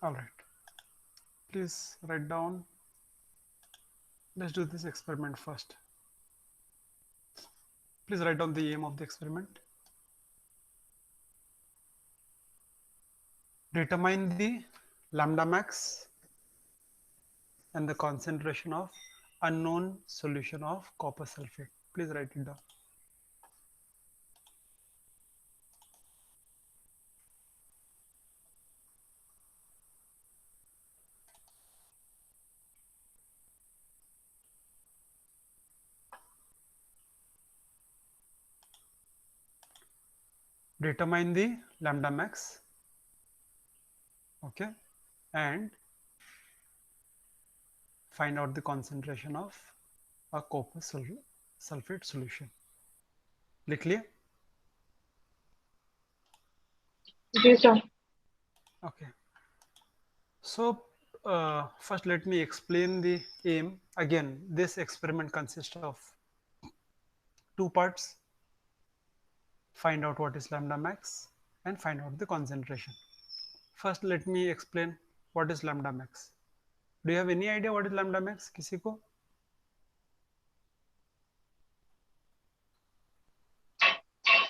All right, please write down. Let's do this experiment first. Please write down the aim of the experiment. Determine the lambda max and the concentration of unknown solution of copper sulfate. Please write it down. Determine the lambda max, okay, and find out the concentration of a copper sulfate solution. लिख लिए? जी sir. Okay. So first let me explain the aim. Again, this experiment consists of two parts. Find out what is lambda max and find out the concentration. First let me explain what is lambda max. Do you have any idea what is lambda max? किसी को?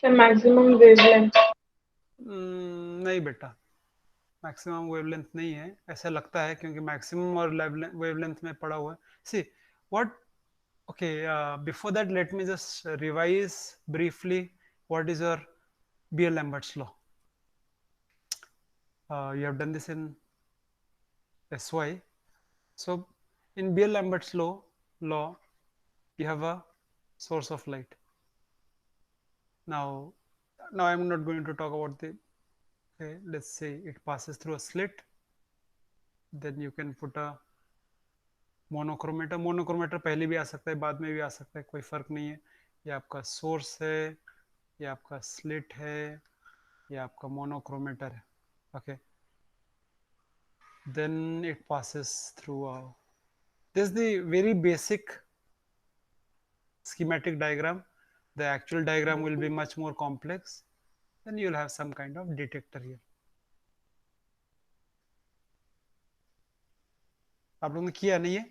The maximum wavelength. नहीं बेटा, maximum wavelength नहीं है, ऐसा लगता है क्योंकि मैक्सिमम और वेवलेंथ में पड़ा हुआ है. See what, okay, before that let me just revise briefly what is your Beer-Lambert's law. You have done this in SY. So in Beer-Lambert's law you have a source of light. Now I'm not going to talk about the, okay, let's say it passes through a slit, then you can put a monochromator पहले भी आ सकता है, बाद में भी आ सकता है, कोई फर्क नहीं है. ये आपका सोर्स है, ये आपका स्लिट है, ये आपका मोनोक्रोमेटर है. Okay, then it passes through a, this is the very basic schematic diagram. The actual diagram will be much more complex. Then you will have some kind of detector here. आप लोगों ने किया नहीं है?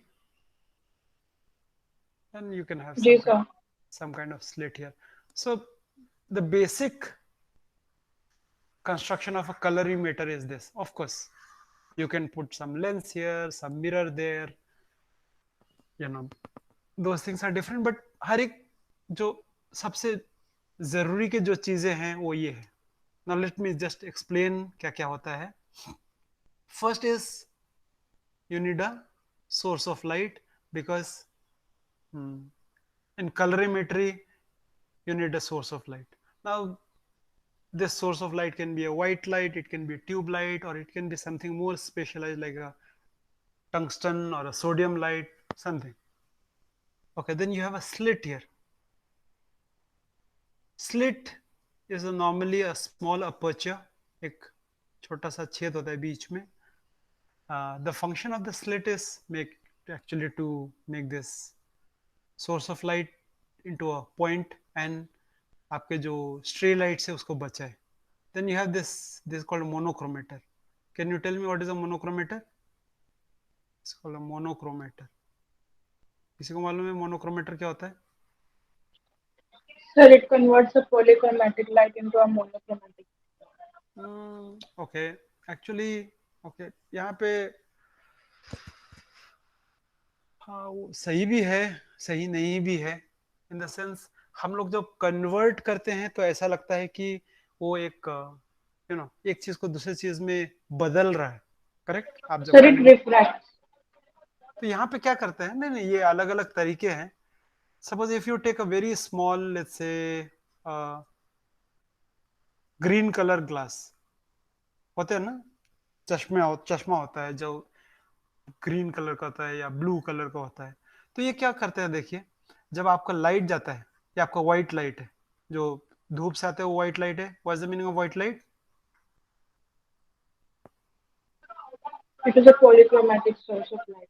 And you can have some kind of slit here. So the basic construction of a colorimeter is this. Of course, you can put some lens here, some mirror there, you know, those things are different, but हर एक जो सबसे जरूरी के जो चीजें हैं वो ये है. Now let me just explain क्या क्या होता है. First is you need a source of light, because in colorimetry you need a source of light. Now this source of light can be a white light, it can be a tube light, or it can be something more specialized like a tungsten or a sodium light, something. Okay, then you have a slit here. Slit is normally a small aperture, एक छोटा सा छेद होता है बीच में. The function of the slit is actually to make this source of light into a point and आपके जो stray lights है उसको बचाए. Then you have this called monochromator. Can you tell me what is a monochromator? It's called a monochromator. किसी को मालूम है monochromator क्या होता है? Sir, it converts a polychromatic light into a monochromatic. Okay, actually, okay, यहाँ पे हाँ वो सही भी है, सही नहीं भी है. इन द सेंस हम लोग जब कन्वर्ट करते हैं तो ऐसा लगता है कि वो एक एक चीज को दूसरी चीज में बदल रहा है. करेक्ट? आप जब Sir, it refracts. तो यहाँ पे क्या करते हैं, नहीं नहीं ये अलग अलग तरीके हैं. Suppose if you take a very small, let's say green colour glass होते हैं ना, चश्मा होता है जो ग्रीन कलर का होता है या ब्लू कलर का होता है. तो ये क्या करते हैं, देखिए जब आपका लाइट जाता है, ये आपका व्हाइट लाइट है, जो धूप से आता है वो व्हाइट लाइट है. What is the meaning of white light? It is a polychromatic source of light.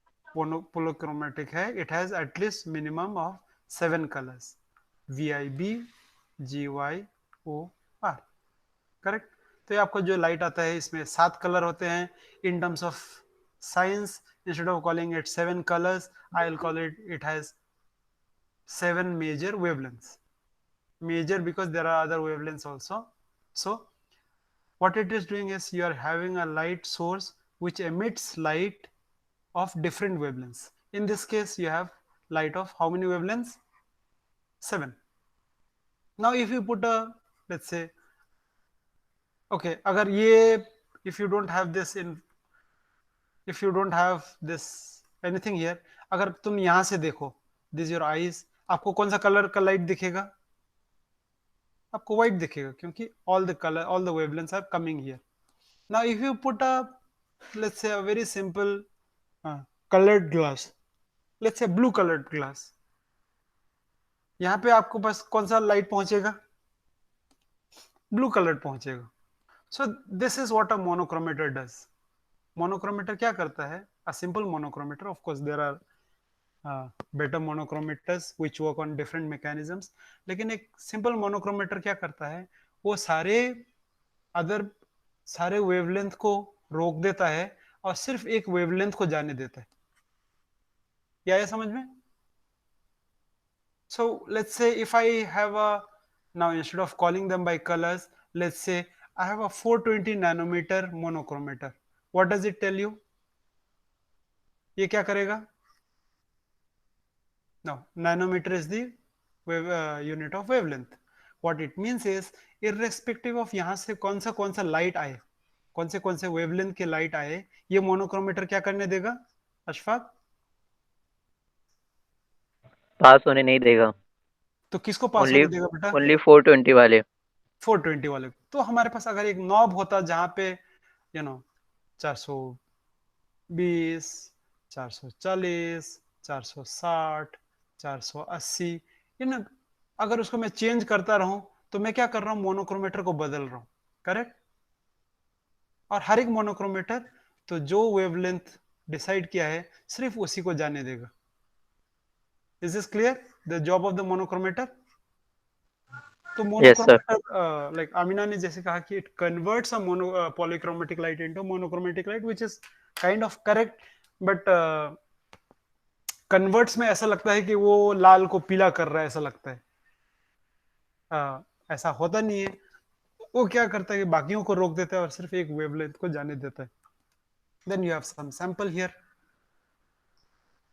Polychromatic है. It has at least minimum of 7 colors: VIB, GY, OR. Correct? तो ये आपको जो लाइट आता है इसमें 7 कलर होते हैं. In terms of science, instead of calling it 7 colors, I'll call it has 7 major wavelengths. Major because there are other wavelengths also. So what it is doing is you are having a light source which emits light of different wavelengths. In this case you have light of how many wavelengths? 7. Now if you put a, let's say, okay, अगर ये, if you don't have this in, if you don't have this anything here, अगर तुम यहां से देखो, this your eyes, आपको कौन सा कलर का लाइट दिखेगा? आपको व्हाइट दिखेगा, क्योंकि all the color, all the wavelengths are coming here. Now if you put a, let's say, a very simple colored glass, let's say blue colored glass, यहाँ पे आपको बस कौन सा लाइट पहुंचेगा? ब्लू कलर पहुंचेगा. So this is what a monochromator does. Monochromator क्या करता है? A simple monochromator, of course there are better monochromators which work on different mechanisms, लेकिन एक सिंपल मोनोक्रोमेटर क्या करता है? वो अदर सारे वेवलेंथ को रोक देता है और सिर्फ एक वेवलेंथ को जाने देता है. क्या है समझ में? So let's say if I have a, now instead of calling them by colors, let's say I have a 420 nanometer monochromator. What does it tell you? ये क्या करेगा? Now nanometer is the unit of wavelength. What it means is irrespective of यहाँ से कौन सा light आए, कौन से वेवलेंथ के लाइट आए, ये मोनोक्रोमेटर क्या करने देगा अशफाक? पास होने नहीं देगा. तो किसको पास ओनली होने देगा बेटा? ओनली 420 वाले. 420 वाले को. तो हमारे पास अगर एक नॉब होता जहां पे 420, 440, 460, 480, अगर उसको मैं चेंज करता रहूं तो मैं क्या कर रहा हूं? मोनोक्रोमेटर को बदल रहा हूं. करेक्ट? और हर एक मोनोक्रोमेटर तो जो वेवलेंथ डिसाइड किया है सिर्फ उसी को जाने देगा. Is this clear? The job of the monochromator. तो मोनोक्रोमेटर, लाइक आमिना ने जैसे कहा कि it converts a polychromatic light into monochromatic light, which is kind of correct, but converts में ऐसा लगता है कि वो लाल को पीला कर रहा है, ऐसा लगता है. ऐसा होता नहीं है. वो क्या करता है कि बाकियों को रोक देता है और सिर्फ एक वेवलेंथ को जाने देता है. Then you have some sample here.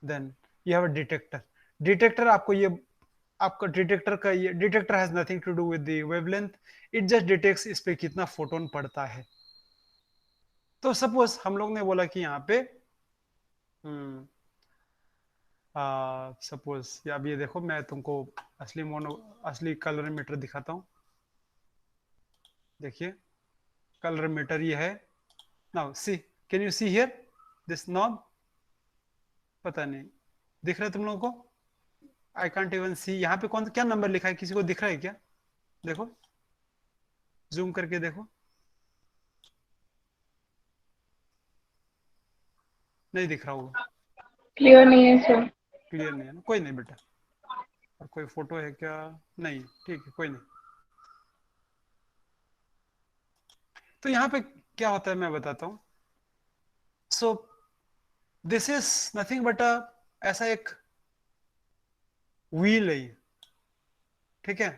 Then you have a detector. Detector आपको ये, आपका डिटेक्टर का ये, detector has nothing to do with the wavelength, it just detects इस पे कितना फोटोन पड़ता है. तो सपोज हम लोग ने बोला कि यहाँ पे सपोज अब ये देखो, मैं तुमको असली कलरीमीटर दिखाता हूँ. देखिए कलरीमीटर ये है. Now see, can you see here this knob? पता नहीं दिख रहा है तुम लोगों को? आई कांट इवन सी. यहाँ पे कौन क्या नंबर लिखा है, किसी को दिख रहा है क्या? देखो, जूम करके देखो. नहीं दिख रहा होगा. क्लियर नहीं है सर. क्लियर नहीं है ना? कोई नहीं बेटा. और कोई फोटो है क्या? नहीं, ठीक है, कोई नहीं. तो यहाँ पे क्या होता है मैं बताता हूँ. सो दिस इज नथिंग बट ऐसा एक व्हील है, ठीक है?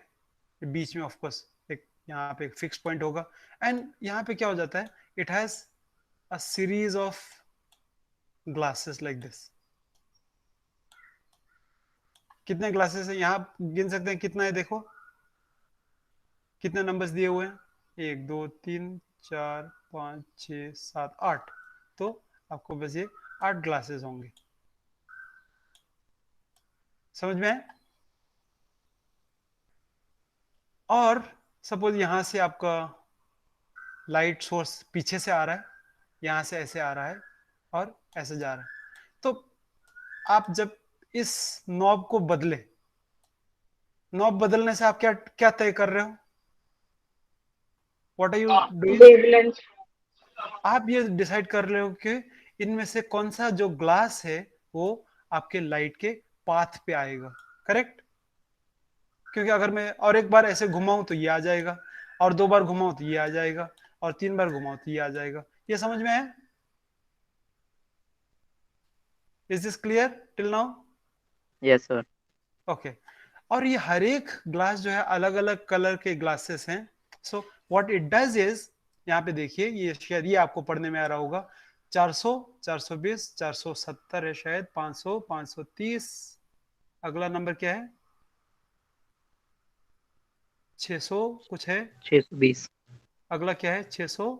बीच में ऑफकोर्स एक यहाँ पे एक फिक्स पॉइंट होगा, एंड यहाँ पे क्या हो जाता है? It has a series of glasses like this. कितने ग्लासेस है यहाँ गिन सकते हैं? कितना है देखो, कितने नंबर्स दिए हुए हैं? 1 2 3 4 5 6 7 8. तो आपको बस ये 8 ग्लासेस होंगे. समझ में है? और सपोज यहां से आपका लाइट सोर्स पीछे से आ रहा है, यहां से ऐसे आ रहा है और ऐसे जा रहा है. तो आप जब इस नॉब को बदले, नॉब बदलने से आप क्या क्या तय कर रहे हो? What are you doing? Wavelength. आप ये डिसाइड कर रहे हो कि इनमें से कौन सा जो ग्लास है वो आपके लाइट के पाथ पे आएगा. करेक्ट? क्योंकि अगर मैं और एक बार ऐसे घुमाऊं तो ये आ जाएगा, और 2 बार घुमाऊं तो ये आ जाएगा. और 3 बार घुमाओ तो ये आ जाएगा। ये समझ में है? Is this clear till now? Yes sir. Okay. और ये हर एक ग्लास जो है अलग अलग कलर के ग्लासेस हैं। So what it does is, यहाँ पे देखिए, ये शायद ये आपको पढ़ने में आ रहा होगा, 400, 420, 470 है शायद, 500, 530, अगला नंबर क्या है, 600 कुछ है, 620। अगला क्या है, 60।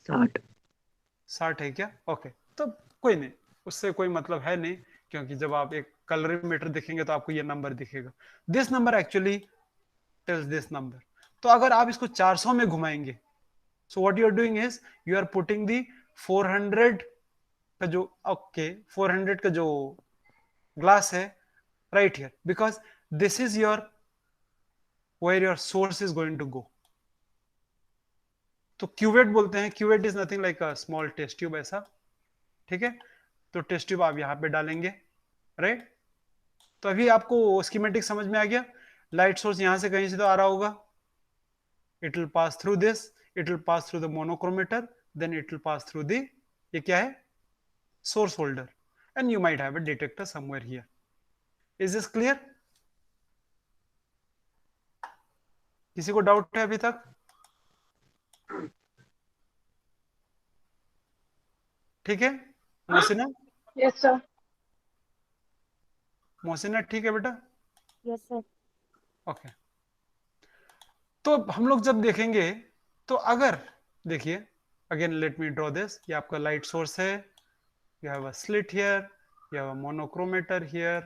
660 है क्या? ओके, तो कोई नहीं, उससे कोई मतलब है नहीं, क्योंकि जब आप एक कलरीमीटर देखेंगे तो आपको ये नंबर दिखेगा। This number actually tells this number. तो अगर आप इसको 400 में घुमाएंगे, so what you are doing is you are putting the 400 का जो, ओके, 400 का जो ग्लास है right here, because this is your where your source is going to go. तो क्यूवेट बोलते हैं, cuvette is nothing like a small test tube ऐसा, ठीक है? तो टेस्ट ट्यूब आप यहां पे डालेंगे, राइट? तो अभी आपको स्कीमेटिक समझ में आ गया। लाइट सोर्स यहां से कहीं से तो आ रहा होगा, it will pass through this, it will pass through the monochromator, then it will pass through the, ये क्या है, source holder, and you might have a detector somewhere here. Is this clear? किसी को डाउट है अभी तक? ठीक है मोहसिना? Yes, sir. मोहसिना ठीक है बेटा? Yes, sir. ओके। तो हम लोग जब देखेंगे, तो अगर देखिए, again let me draw this, ये आपका लाइट सोर्स है, you have a slit here, you have a monochromator here,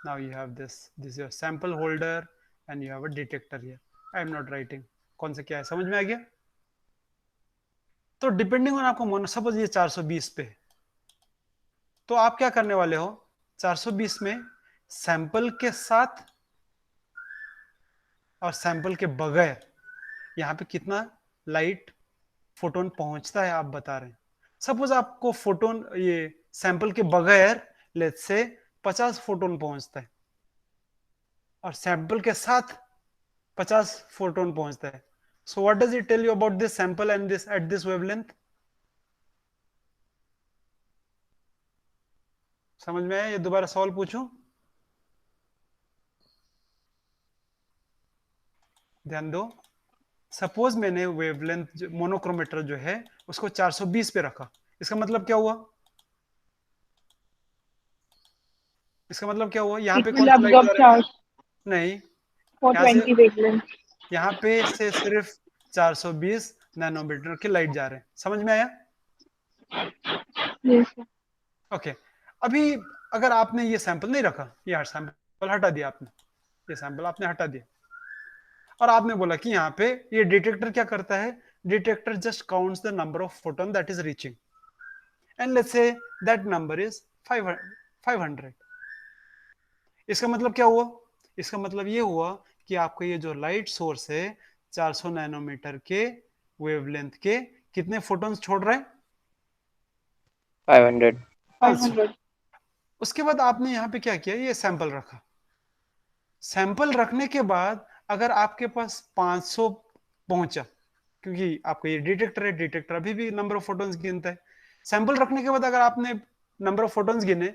now you have this is your sample holder, and you have a detector here. I am not writing कौन सा क्या है, समझ में आ गया? तो डिपेंडिंग ऑन आपको मोनो, सपोज ये 420 पे, तो आप क्या करने वाले हो, 420 में सैंपल के साथ और सैंपल के बगैर यहाँ पे कितना लाइट फोटोन पहुंचता है आप बता रहे हैं। सपोज आपको फोटोन, ये सैंपल के बगैर लेट्स से 50 फोटोन पहुंचता है, और सैंपल के साथ 50 फोटोन पहुंचता है। So what does it tell you about this sample and this at this wavelength? समझ में आया? ये दोबारा सवाल पूछूं? ध्यान दो। सपोज मैंने वेवलेंथ मोनोक्रोमेटर जो है उसको 420 पे रखा, इसका मतलब क्या हुआ? इसका मतलब क्या हुआ, यहाँ It पे will कौन सा लाइट absorb जा रहा है? charge नहीं, for यहाँ से, 20 wavelengths. यहाँ पे से सिर्फ 420 नैनोमीटर के लाइट जा रहे हैं। समझ में आया? Yes, sir. ओके। अभी अगर आपने ये सैंपल नहीं रखा, ये सैंपल हटा दिया आपने, ये सैंपल आपने हटा दिया, और आपने बोला कि यहाँ पे ये डिटेक्टर क्या करता है, detector just counts the number of photon that is reaching, and let's say that number is 500। इसका मतलब क्या हुआ? इसका मतलब ये हुआ कि आपको ये जो लाइट सोर्स है 400 नैनोमीटर के वेवलेंथ के कितने फोटोन्स छोड़ रहा है? 500। 500. उसके बाद आपने यहाँ पे क्या किया, ये सैंपल रखा। सैंपल रखने के बाद अगर आपके पास 500 पहुंचा, क्योंकि आपका ये डिटेक्टर है, डिटेक्टर अभी भी नंबर ऑफ फोटोन्स गिनता है। सैंपल रखने के बाद अगर आपने नंबर ऑफ फोटोन्स गिने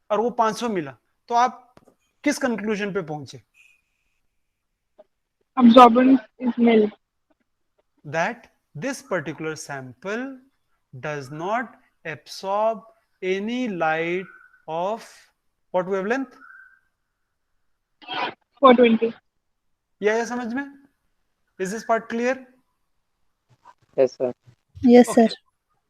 और वो 500 मिला, तो आप किस कंक्लूजन पे पहुंचे? Absorbance is nil. That this particular sample does not absorb any light of what wavelength? 420. ये समझ में? Is this part clear? Yes sir. Yes Okay. Sir.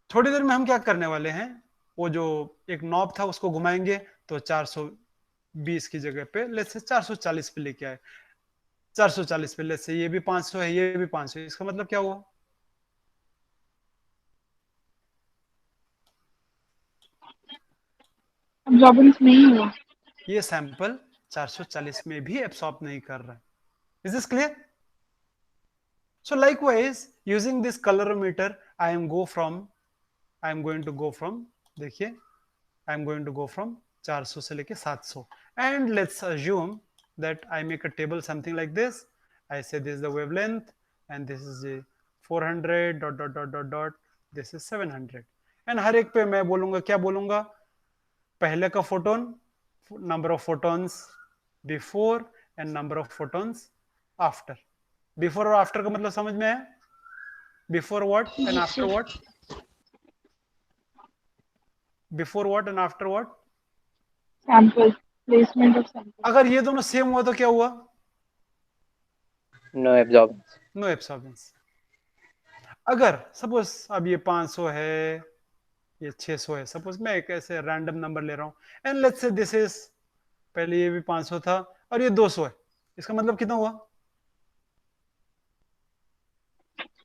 थोड़ी देर में हम क्या करने वाले हैं, वो जो एक नॉब था उसको घुमाएंगे, तो 420 की जगह पे लेट्स से 440 पे लेके आए। 440 पे लेट्स से ये भी 500 है, ये भी 500 है, इसका मतलब क्या हुआ? Absorbance नहीं हुआ. ये सैंपल 440 में भी एब्सॉर्ब नहीं कर रहा है। Is this clear? So likewise, using this colorimeter, I am going to go from, देखिए, I am going to go from 400 से लेके 700, and let's assume that I make a table something like this. I say this is the wavelength, and this is a 400 dot dot dot dot dot, this is 700, and हर एक पे मैं बोलूंगा, क्या बोलूंगा, पहले का photon, number of photons before and number of photons after. Before और after का मतलब समझ में है? Before what and Yes, after sir. what? Before what and after what? Sample. Placement of sample. अगर ये दोनों सेम हुआ तो क्या हुआ? No absorbance. नो एब्सॉर्बेंस. अगर सपोज अब ये 500 है, ये 600 है, सपोज मैं एक ऐसे रैंडम नंबर ले रहा हूँ, and let's say this is, पहले ये भी 500 था और ये 200 है, इसका मतलब कितना हुआ?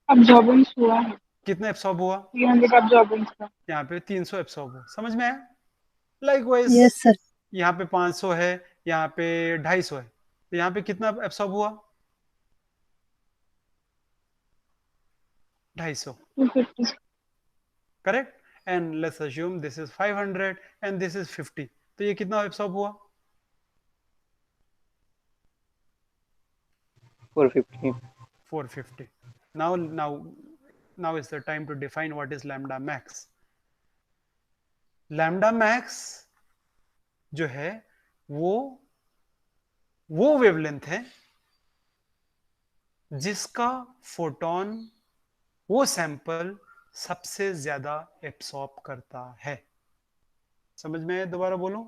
Absorbance हुआ है. कितना एब्सॉर्ब हुआ? 300 absorbance का. यहाँ पे 300 एब्सॉर्ब हुआ. समझ में आया? Likewise Yes, sir. यहाँ पे 500 है, यहाँ पे 250 है, तो यहाँ पे कितना एब्सॉर्ब हुआ? 250. 250. Correct. And let's assume this is 500 and this is 50, तो ये कितना एब्सॉर्ब हुआ? 450. 450. Now is the time to define what is lambda max. lambda max जो है वो वेवलेंथ है जिसका फोटोन, वो सैंपल सबसे ज्यादा एब्सॉर्ब करता है. समझ में आया? दोबारा बोलूं?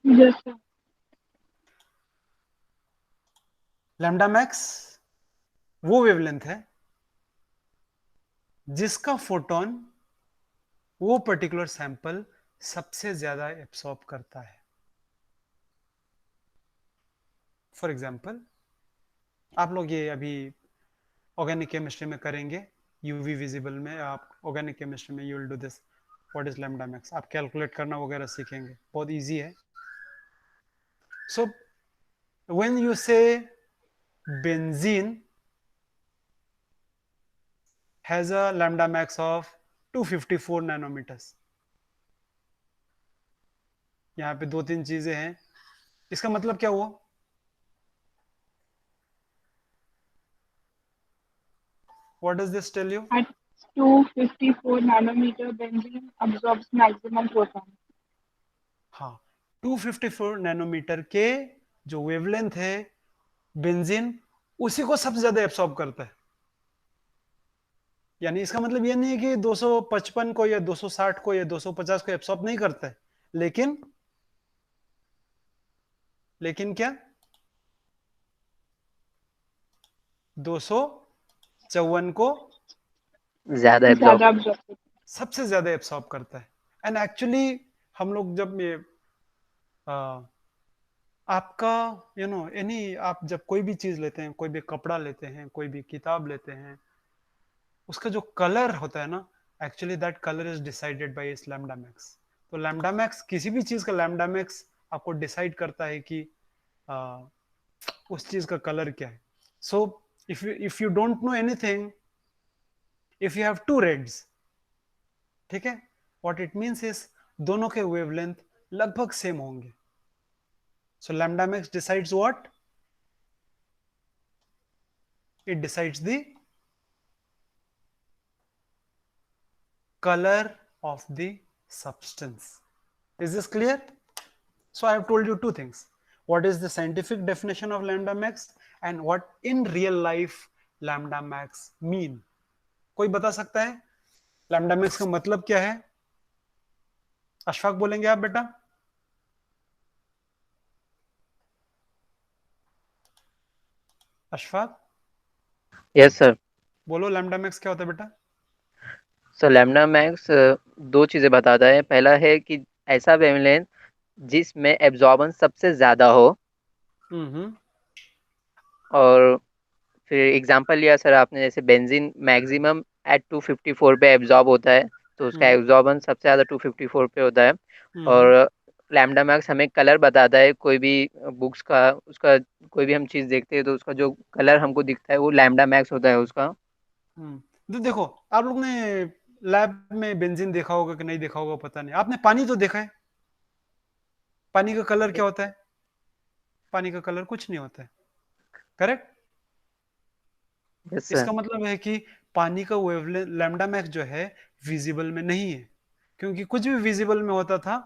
Yes, sir. लैम्डा मैक्स वो वेवलेंथ है जिसका फोटोन वो पर्टिकुलर सैंपल सबसे ज्यादा एब्सॉर्ब करता है. फॉर एग्जाम्पल, आप लोग ये अभी ऑर्गेनिक केमिस्ट्री में करेंगे, यूवी विजिबल में, आप ऑर्गेनिक केमिस्ट्री में you will do this, what is lambda max, आप कैलकुलेट करना वगैरह सीखेंगे, बहुत इजी है. सो व्हेन यू से benzene has a lambda max of 254 nanometers. यहाँ पे 2-3 चीजें हैं, इसका मतलब क्या हुआ? What does this tell you? At 254 nanometer, benzene absorbs maximum photon. हाँ, 254 नैनोमीटर के जो वेवलेंथ है बेंजीन, उसी को सबसे ज्यादा एब्सॉर्ब करता है. यानी इसका मतलब ये नहीं है कि 255 को या 260 को या 250 को एब्सॉर्ब नहीं करता है, लेकिन क्या 254 को ज्यादा एब्जॉर्ब. ज़्यादा absorb. सबसे ज्यादा एब्सॉर्ब करता है. एंड एक्चुअली हम लोग जब ये आपका एनी, आप जब कोई भी चीज लेते हैं, कोई भी कपड़ा लेते हैं, कोई भी किताब लेते हैं, उसका जो कलर होता है ना, actually that colour is decided by इस लैम्डा मैक्स. तो लैम्डा मैक्स, किसी भी चीज का लैम्डा मैक्स आपको डिसाइड करता है कि उस चीज का कलर क्या है. So if you don't know anything, if you have two reds, ठीक है, व्हाट इट मीन्स इज दोनों के वेवलेंथ लगभग सेम होंगे. सो lambda max decides what? It decides the color of the substance. Is this clear? So I have told you two things. What is the scientific definition of lambda max and what in real life lambda max mean? कोई बता सकता है lambda max का मतलब क्या है? अशफाक बोलेंगे आप बेटा? Ashfaq yes sir. बोलो, lambda max क्या होता है बेटा? सो लैम्डा मैक्स दो चीजें बताता है. पहला है कि ऐसा वेवलेंथ जिसमें एब्जॉर्बेंस सबसे ज्यादा हो, और फिर एग्जांपल लिया सर आपने, जैसे बेंजीन मैक्सिमम एट 254 पे एब्जॉर्ब होता है, तो उसका एब्जॉर्बेंस सबसे ज्यादा 254 पे होता है. और लैम्डा मैक्स हमें कलर बताता है. कोई भी बुक्स का, उसका कोई भी हम चीज देखते हैं तो उसका जो कलर हमको दिखता है वो लैम्डा मैक्स होता है उसका. तो देखो, आप लोग ने लैब में बेंजीन देखा होगा कि नहीं देखा होगा पता नहीं, आपने पानी तो देखा है. पानी का कलर क्या होता है? पानी का कलर कुछ नहीं होता है, करेक्ट. Yes sir. इसका मतलब है कि पानी का वेवलेंथ लैम्डा मैक्स जो है विजिबल में नहीं है, क्योंकि कुछ भी विजिबल में होता था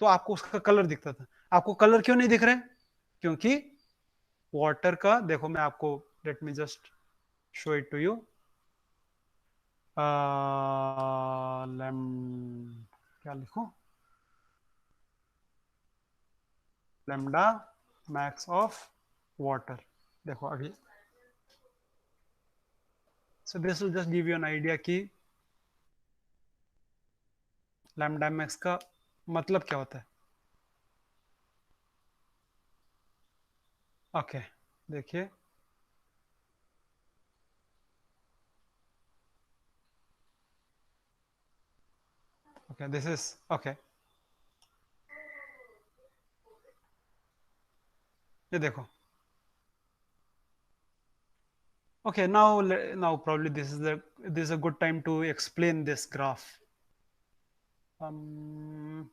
तो आपको उसका कलर दिखता था। आपको कलर क्यों नहीं दिख रहा है? क्योंकि वाटर का, देखो मैं आपको, let me just show it to you. लैम क्या लिखूं? Lambda max of water. देखो अभी, so this will just give you an idea कि लैम्डा मैक्स का मतलब क्या होता है। ओके, देखिए ओके, दिस इज ओके, ये देखो। Okay, now probably this is a good time to explain this graph. Um,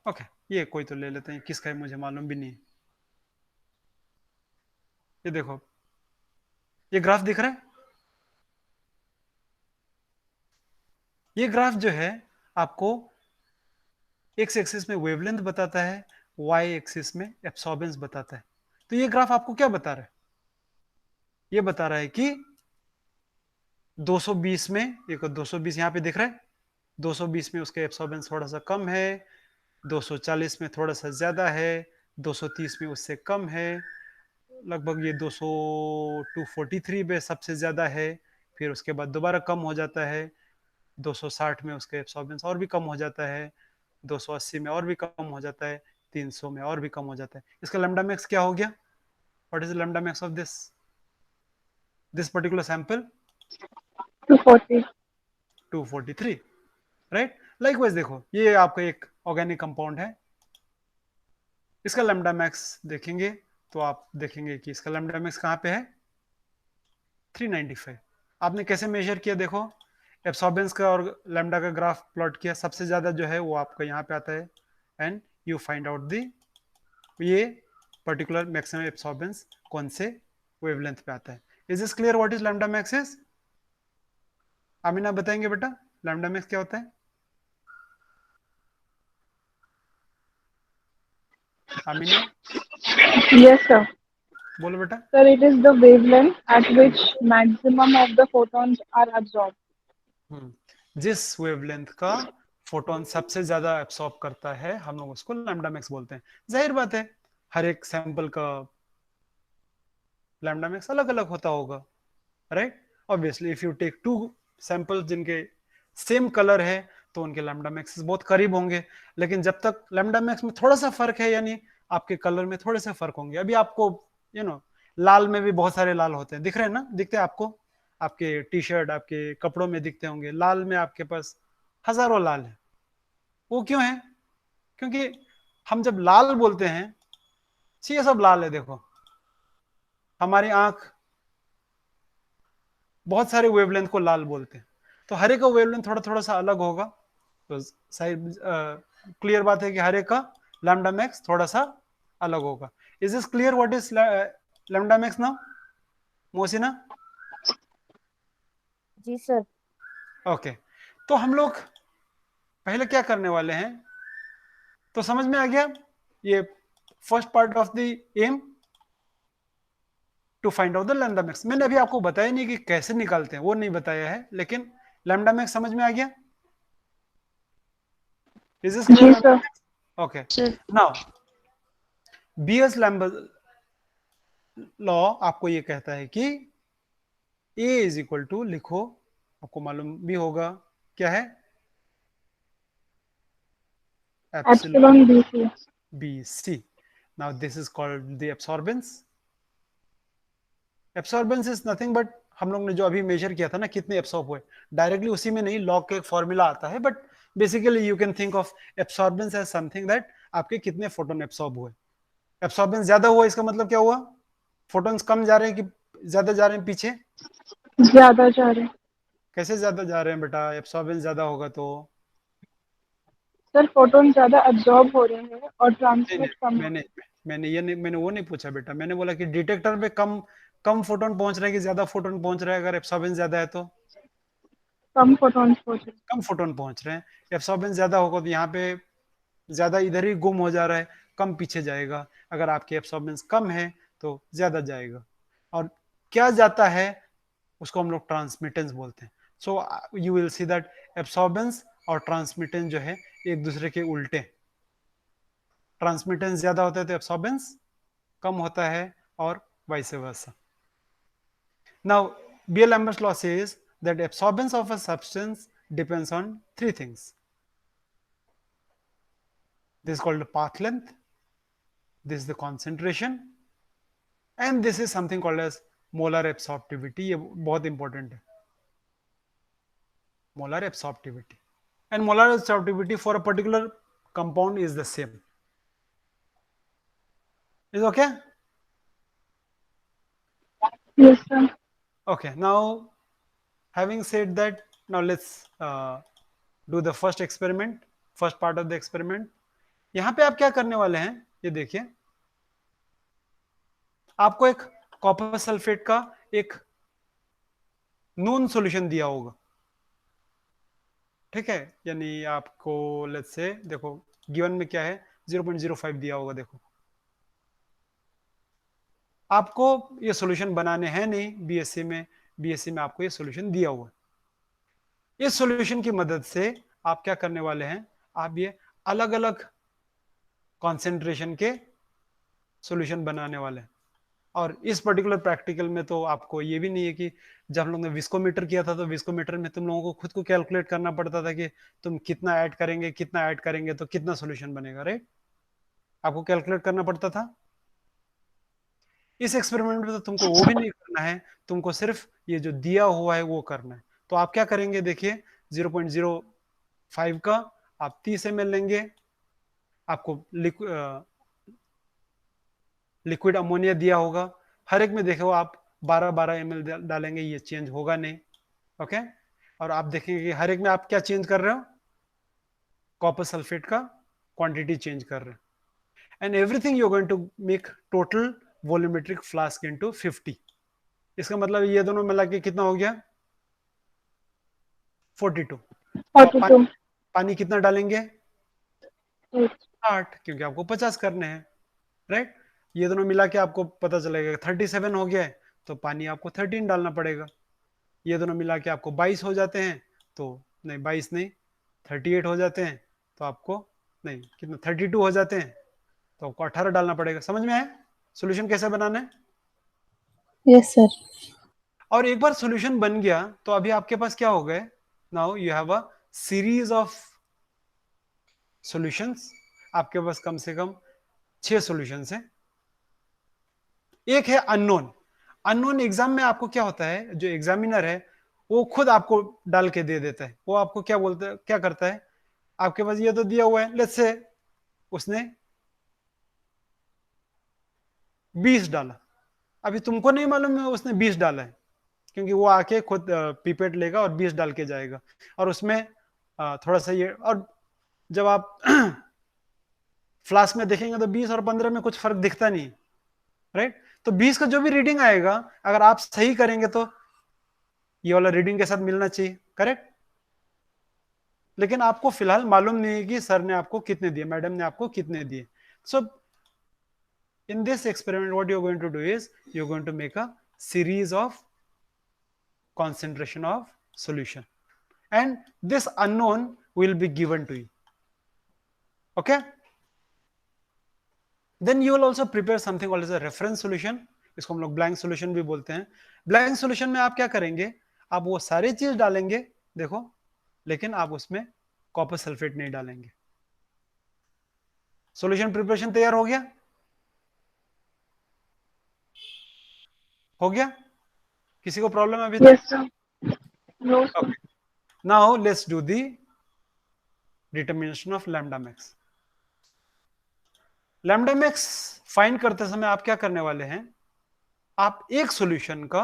okay, ये कोई तो ले लेते हैं, किसका है मुझे मालूम भी नहीं। ये देखो, ये ग्राफ दिख रहा है? ये ग्राफ जो है आपको एक्स एक्सिस में वेवलेंथ बताता है, वाई एक्सिस में एब्सॉर्बेंस बताता है। तो ये ग्राफ आपको क्या बता रहा है? ये बता रहा है कि 220 में, एक 220 यहाँ पे दिख रहा है, 220 में उसके एब्सॉर्बेंस थोड़ा सा कम है, 240 में थोड़ा सा ज्यादा है, 230 में उससे कम है, लगभग ये 200 243 पे सबसे ज्यादा है, फिर उसके बाद दोबारा कम हो जाता है, 260 में उसका एब्सॉर्बेंस और भी कम हो जाता है, 280 में और भी कम हो जाता है, 300 में और भी कम हो जाता है। इसका लैम्डा मैक्स क्या हो गया? What is the lambda max of this particular sample? 240. 243, right. Likewise देखो, ये आपका एक ऑर्गेनिक कंपाउंड है, इसका लैम्डा मैक्स देखेंगे तो आप देखेंगे कि इसका लैम्डा मैक्स कहाँ पे है? 395। आपने कैसे मेजर किया? देखो, एब्सॉर्बेंस का और लैम्डा का ग्राफ प्लॉट किया, सबसे ज्यादा जो है वो आपका यहाँ पे आता है, and you find out the ये पर्टिकुलर मैक्सिमम एब्सॉर्बेंस कौन से वेवलेंथ पे आता है। Is this clear what is lambda max is? Amina बताएंगे बेटा लैम्डा मैक्स क्या होता है? Amina Yes, sir. बोलो बेटा। Sir, it is the wavelength at which maximum of the photons are absorbed. जिस वेवलेंथ का फोटोन सबसे ज्यादा एब्सॉर्ब करता है हम लोग उसको लैम्डा मैक्स बोलते हैं। जाहिर बात है, हर एक सैंपल का लैम्डा मैक्स अलग अलग होता होगा, right. Obviously if you take two samples जिनके सेम कलर है तो उनके लैम्डा मैक्स बहुत करीब होंगे, लेकिन जब तक लैम्डा मैक्स में थोड़ा सा फर्क है, यानी आपके कलर में थोड़े से फर्क होंगे। अभी आपको लाल में भी बहुत सारे लाल होते हैं, दिख रहे हैं ना? दिखते हैं आपको, आपके टी शर्ट आपके कपड़ों में दिखते होंगे, लाल में आपके पास हजारों लाल है। वो क्यों है? क्योंकि हम जब लाल बोलते हैं, ये सब लाल है, देखो हमारी आंख बहुत सारे वेवलेंथ को लाल बोलते हैं, तो हर एक का वेवलेंथ थोड़ा थोड़ा सा अलग होगा। तो सही क्लियर बात है कि हर एक का लैम्डा मैक्स थोड़ा सा अलग होगा। Is this clear what is lambda max now, Mohsina? जी सर। ओके, तो हम लोग पहले क्या करने वाले हैं, तो समझ में आ गया ये first part of the aim to find out the lambda max. मैंने अभी आपको बताया नहीं कि कैसे निकालते हैं, वो नहीं बताया है, लेकिन लैम्डा मैक्स समझ में आ गया। इज दिस जी clear? Sir. Okay, now Beer's Lambert law आपको ये कहता है कि A इज इक्वल टू, लिखो आपको मालूम भी होगा क्या है, Epsilon BC. BC। now this is called the absorbance। Absorbance is nothing but, हम लोग ने जो अभी मेजर किया था ना कितने एब्सॉर्ब हुए, डायरेक्टली उसी में नहीं, लॉग का एक फॉर्मूला आता है, but basically you can think of absorbance as something that आपके कितने फोटोन एब्सॉर्ब हुए। एब्सॉर्बेंस ज्यादा हुआ इसका मतलब क्या हुआ? फोटोन्स कम जा रहे हैं कि ज्यादा जा रहे हैं पीछे? ज्यादा जा रहे हैं। कैसे ज्यादा जा रहे हैं बेटा? एब्सॉर्बेंस ज्यादा होगा तो सर, फोटोन ज्यादा absorb हो रहे हैं और नहीं नहीं, ट्रांसमिट कम हो मैंने रहे हैं। मैंने वो नहीं पूछा बेटा, मैंने बोला कि डिटेक्टर पे कम कम फोटोन पहुंच रहा है कि ज्यादा फोटोन पहुंच रहा है, अगर एब्सॉर्बेंस ज्यादा है तो कम फोटॉन्स पहुंचे। कम फोटोन पहुंच रहे हैं, एब्सॉर्बेंस ज्यादा होगा तो यहाँ पे ज्यादा इधर ही गुम हो जा रहा है, कम पीछे जाएगा। अगर आपकी एब्सॉर्बेंस कम है तो ज्यादा जाएगा। और क्या जाता है उसको हम लोग ट्रांसमिटेंस बोलते हैं। So you will see that absorbance और ट्रांसमिटेंस जो है एक दूसरे के उल्टे। ट्रांसमिटेंस ज्यादा होता है तो एब्सॉर्बेंस कम होता है, और vice versa. Now Beer-Lambert's law says that absorbance of a substance depends on three things. This is called the path length, this is the concentration, and this is something called as molar absorptivity. ये बहुत important है, molar absorptivity. And molar absorptivity for a particular compound is the same. Is okay? Yes, sir. Okay, now having said that, now let's do the first experiment, first part of the experiment. यहाँ पे आप क्या करने वाले हैं, ये देखिए, आपको एक कॉपर सल्फेट का एक नोन सॉल्यूशन दिया होगा, ठीक है, यानी आपको लेट्स से देखो गिवन में क्या है 0.05 दिया होगा। देखो आपको ये सॉल्यूशन बनाने हैं नहीं, बीएससी में आपको ये सॉल्यूशन दिया हुआ है। इस सॉल्यूशन की मदद से आप क्या करने वाले हैं, आप ये अलग अलग कॉन्सेंट्रेशन के सॉल्यूशन बनाने वाले हैं। और इस पर्टिकुलर प्रैक्टिकल में तो आपको ये भी नहीं है कि जब हम लोग ने विस्कोमीटर किया था तो विस्कोमीटर में तुम लोगों को खुद को कैलकुलेट करना पड़ता था कि तुम कितना ऐड करेंगे तो कितना सॉल्यूशन बनेगा, राइट? आपको कैलकुलेट करना पड़ता था। इस एक्सपेरिमेंट में तो तुमको वो भी नहीं करना है, तुमको सिर्फ ये जो दिया हुआ है वो करना है। तो आप क्या करेंगे, देखिए 0.05 का आप 30 ml लेंगे, आपको लिक्विड अमोनिया दिया होगा, हर एक में देखो आप 12-12 ml डालेंगे, ये चेंज होगा नहीं, ओके। और आप देखेंगे कि हर एक में आप क्या चेंज कर रहे हो, कॉपर सल्फेट का क्वांटिटी चेंज कर रहे हैं। And everything you are going to make total volumetric flask into 50। इसका मतलब ये दोनों मिला के कितना हो गया, 42। 42। पानी कितना डालेंगे, 8। 8, क्योंकि आपको 50 करने हैं, राइट? ये दोनों मिला के आपको पता चलेगा 37 हो गया है, तो पानी आपको 13 डालना पड़ेगा। ये दोनों मिला के आपको 22 हो जाते हैं, तो नहीं 22 नहीं 38 हो जाते हैं, तो आपको नहीं कितना 32 हो जाते हैं, तो आपको 18 डालना पड़ेगा। समझ में आया सॉल्यूशन कैसे बनाना है? Yes sir. और एक बार सॉल्यूशन बन गया तो अभी आपके पास क्या हो गए, now you have a series of solutions. आपके पास कम से कम 6 सॉल्यूशंस हैं। एक है अननोन। अननोन एग्जाम में आपको क्या होता है, जो एग्जामिनर है वो खुद आपको डाल के दे देता है। वो आपको क्या बोलता है, क्या करता है, आपके पास ये तो दिया हुआ है, लेट्स से उसने 20 डाला, अभी तुमको नहीं मालूम है उसने 20 डाला है, क्योंकि वो आके खुद पिपेट लेगा और 20 डाल के जाएगा। और उसमें थोड़ा सा ये, और जब आप फ्लास्क में देखेंगे तो 20 और 15 में कुछ फर्क दिखता नहीं, राइट? तो 20 का जो भी रीडिंग आएगा अगर आप सही करेंगे तो ये वाला रीडिंग के साथ मिलना चाहिए, करेक्ट? लेकिन आपको फिलहाल मालूम नहीं है कि सर ने आपको कितने दिए, मैडम ने आपको कितने दिए। सो in this experiment what you're going to do is you're going to make a series of concentration of solution, and this unknown will be given to you, okay? Then you will also prepare something called as a reference solution. इसको हम लोग blank solution भी बोलते हैं। Blank solution में आप क्या करेंगे, आप वो सारी चीज डालेंगे, देखो, लेकिन आप उसमें कॉपर सल्फेट नहीं डालेंगे। सॉल्यूशन प्रिपरेशन तैयार हो गया? हो गया? किसी को प्रॉब्लम है अभी तक? Yes, sir. No, sir. Okay. Now let's do the determination of lambda max. Lambda max find करते समय आप क्या करने वाले हैं, आप एक सॉल्यूशन का,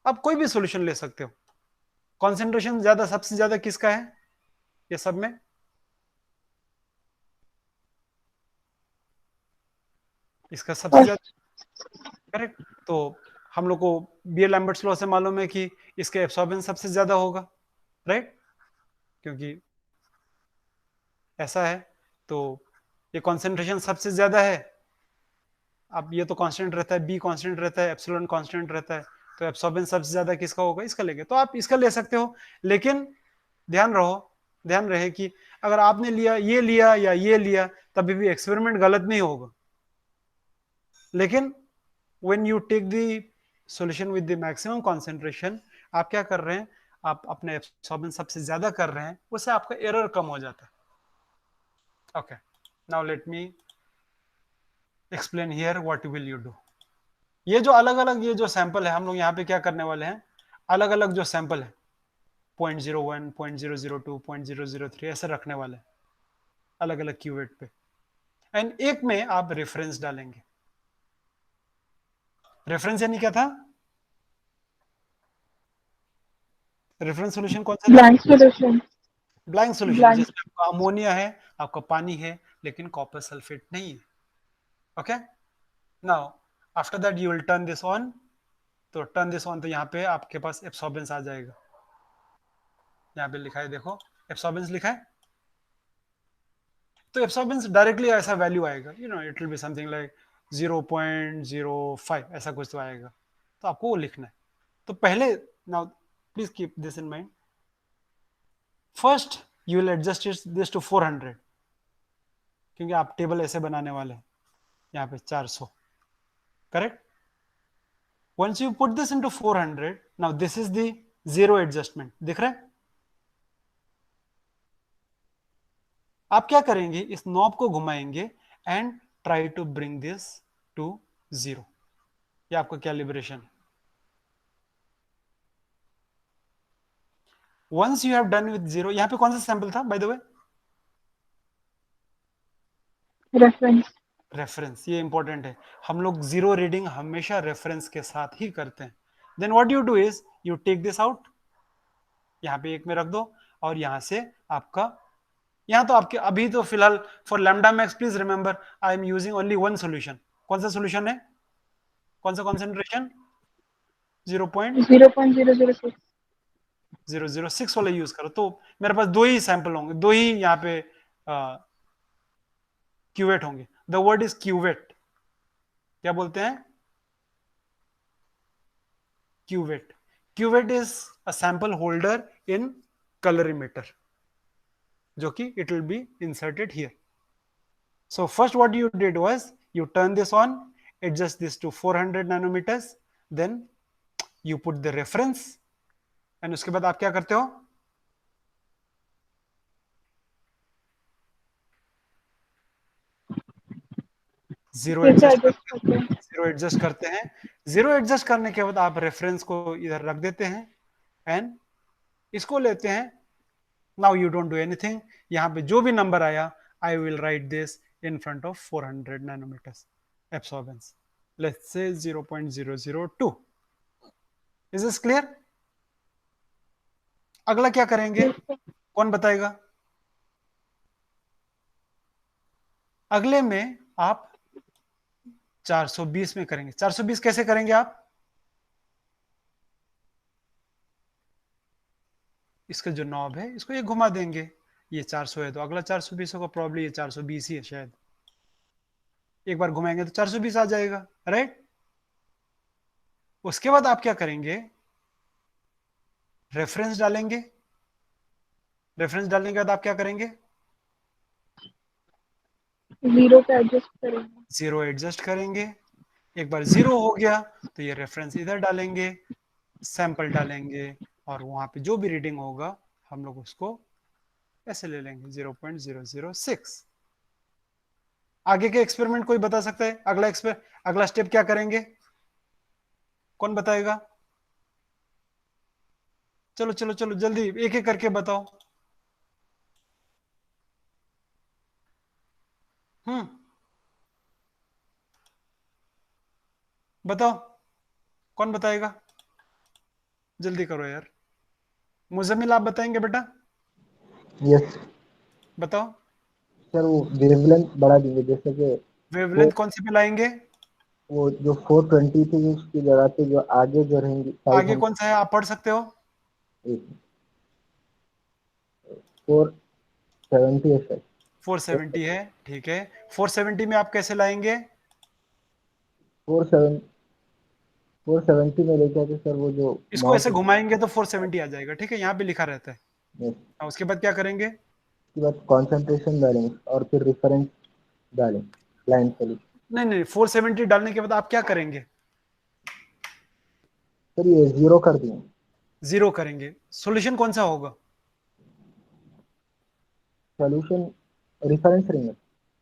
आप कोई भी सॉल्यूशन ले सकते हो। कॉन्सेंट्रेशन ज्यादा, सबसे ज्यादा किसका है ये सब में? इसका सबसे ज्यादा, करेक्ट। तो हम लोग को बीयर लैम्बर्ट्स लॉ से मालूम है कि इसका एब्सॉर्बेंस सबसे ज्यादा होगा, राइट, क्योंकि ऐसा है। तो ये कॉन्सेंट्रेशन सबसे ज्यादा है। अब ये तो कांस्टेंट रहता है, बी कांस्टेंट रहता है, एप्सिलॉन कांस्टेंट रहता है, तो एब्सॉर्बेंस सबसे ज्यादा किसका होगा, इसका लेंगे। तो आप इसका ले सकते हो, लेकिन ध्यान रहे कि अगर आपने लिया या ये लिया, तभी भी एक्सपेरिमेंट गलत नहीं होगा। लेकिन when you take the solution with the maximum concentration, आप क्या कर रहे हैं, आप अपने एब्सॉर्बेंस सबसे ज्यादा कर रहे हैं, उससे आपका एरर कम हो जाता है। Okay, now let me explain here what will you do. ये जो अलग अलग ये जो सैंपल है, हम लोग यहाँ पे क्या करने वाले हैं, अलग अलग जो सैंपल है 0.01, 0.002, 0.003 ऐसे रखने वाले हैं अलग अलग क्यूवेट पे, एंड एक में आप रेफरेंस डालेंगे। रेफरेंस यानी क्या था, रेफरेंस सॉल्यूशन कौन सा था, Blank solution. Blank solution, Blank. जिसमें आपका अमोनिया है, आपका पानी है, लेकिन कॉपर सल्फेट नहीं है। Okay, now after that you will turn this on. तो टर्न दिस ऑन, तो यहाँ पे आपके पास एब्सॉर्बेंस आ जाएगा, यहाँ पे लिखा है, देखो एब्सॉर्बेंस लिखा है। तो एब्सॉर्बेंस डायरेक्टली ऐसा वैल्यू आएगा, you know it will be something like 0.05 ऐसा कुछ तो आएगा, तो आपको वो लिखना है। तो पहले, now please keep this in mind, first you will adjust this to 400, क्योंकि आप टेबल ऐसे बनाने वाले हैं, यहाँ पे 400, correct. Once you put this into 400, now this is the zero adjustment, दिख रहा है। आप क्या करेंगे, इस नॉब को घुमाएंगे and try to bring this to 0, ये आपका calibration. Once you have done with 0, यहाँ पे कौन सा सैंपल था by the way, Reference. Reference, ये इंपॉर्टेंट है। हम लोग 0 रीडिंग हमेशा रेफरेंस के साथ ही करते हैं। Then what you do is you take this out, यहाँ पे एक में रख दो, और यहाँ से आपका, यहाँ तो आपके अभी तो फिलहाल for lambda max please remember I am using only one solution. कौन सा सोल्यूशन है, कौन सा कॉन्सेंट्रेशन, 0.006. 0.006 वाला यूज करो। तो मेरे पास दो ही सैंपल होंगे, दो ही यहाँ पे क्यूवेट होंगे। द वर्ड इज क्यूवेट, क्या बोलते हैं, cuvette. Cuvette is a sample holder in colorimeter, जो कि it will be inserted here. So first what you did was you turn this on, adjust this to 400 nanometers, then you put the reference, and उसके बाद आप क्या करते हो, zero फिर से एडजस्ट adjust करते हैं. जीरो एडजस्ट करते हैं। जीरो एडजस्ट करने के बाद आप रेफरेंस को इधर रख देते हैं एंड इसको लेते हैं। Now you don't do anything, यहाँ पे जो भी नंबर आया I will write this in front of 400 nanometers absorbance. Let's say 0.002. Is this clear? अगला क्या करेंगे, कौन बताएगा। अगले में आप 420 में करेंगे। 420 कैसे करेंगे आप, इसका जो नॉब है इसको ये घुमा देंगे, ये 400 है तो अगला 420 होगा, प्रॉब्ली ये 420 ही है शायद। एक बार घुमाएंगे तो 420 आ जाएगा, राइट। उसके बाद आप क्या करेंगे, रेफरेंस डालेंगे। रेफरेंस डालने के बाद आप क्या करेंगे, 0 पे एडजस्ट करेंगे. जीरो एडजस्ट करेंगे। एक बार जीरो हो गया तो ये रेफरेंस इधर डालेंगे, सैंपल डालेंगे, और वहां पे जो भी रीडिंग होगा हम लोग उसको ऐसे ले लेंगे 0.006। आगे के एक्सपेरिमेंट कोई बता सकता है, अगला स्टेप क्या करेंगे, कौन बताएगा। चलो चलो चलो जल्दी एक एक करके बताओ। बताओ कौन बताएगा, जल्दी करो यार। मुजम्मिल आप बताएंगे बेटा, यस बताओ। सर, वो वेवलेंथ बढ़ा देंगे, जैसे कि वेवलेंथ कौन सी पे लाएंगे? वो जो 420 थी उसकी जगह पे जो आगे जो रहेंगी आगे कौन सा है, आप पढ़ सकते हो? 470 है सर। 470 है, ठीक है। 470 में आप कैसे लाएंगे? 470 में लेके आते सर, वो जो इसको माउस ऐसे घुमाएंगे तो 470 आ जाएगा, ठीक है, यहाँ पे लिखा रहता है। उसके उसके बाद क्या करेंगे? बाद कॉन्सेंट्रेशन डालेंगे और फिर रेफरेंस डालेंगे लाइन से। नहीं नहीं, 470 डालने के बाद आप क्या करेंगे? सर ये 0 कर दिए। 0 करेंगे। सॉल्यूशन कौन सा होगा? सॉल्यूशन रेफरेंस रहेंगे।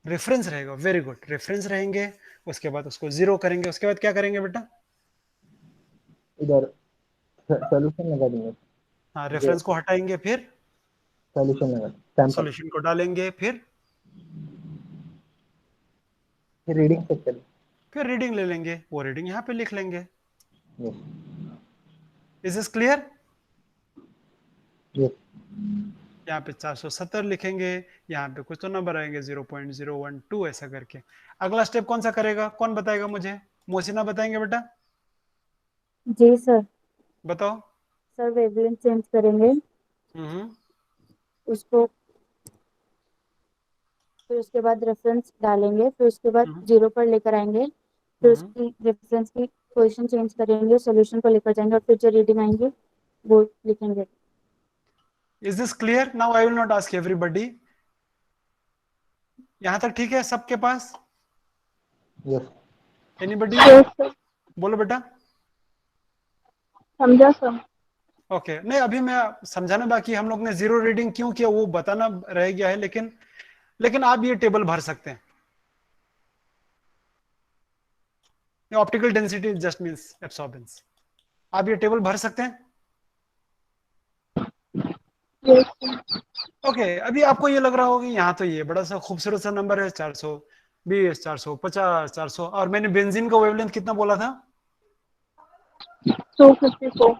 रेफरेंस रहेगा, वेरी गुड, रेफरेंस रहेंगे। उसके बाद उसको 0 करेंगे, उसके बाद क्या करेंगे बेटा? इधर सॉल्यूशन लगा देंगे। हाँ, रेफरेंस को हटाएंगे, फिर सॉल्यूशन लगा सैंपल, सॉल्यूशन को डालेंगे, फिर रीडिंग चेक करें। फिर रीडिंग ले लेंगे, वो रीडिंग यहाँ पे लिख लेंगे। Yes is this clear? Yes यहाँ पे 470 लिखेंगे, यहाँ पे कुछ तो नंबर आएंगे 0.012 ऐसा करके। अगला स्टेप कौन सा करेगा, कौन बताएगा मुझे? मोसिना बताएंगे बेटा, जी सर। बताओ। सर वेवलेंथ चेंज करेंगे, हम्म उसको फिर उसके बाद रेफरेंस डालेंगे, फिर उसके बाद हम्म 0 पर लेकर आएंगे, फिर हम्म उसकी रेफरेंस की पोजीशन चेंज करेंगे, सॉल्यूशन को लेकर जाएंगे और फिर जो रीडिंग आएंगे वो लिखेंगे। Is this clear? Now I will not ask everybody. यहाँ तक ठीक है सबके पास? Yes anybody? यस सर, बोलो बेटा। समझा सर। ओके, नहीं अभी मैं समझाना बाकी है, हम लोग ने 0 रीडिंग क्यों किया वो बताना रह गया है, लेकिन आप ये टेबल भर सकते हैं। Optical density just means absorbance. आप ये टेबल भर सकते हैं? Yes sir. ओके, अभी आपको ये लग रहा होगा यहाँ तो ये बड़ा सा खूबसूरत सा नंबर है 420, 450, 400, और मैंने बेंजीन का वेवलेंथ कितना बोला था? 254।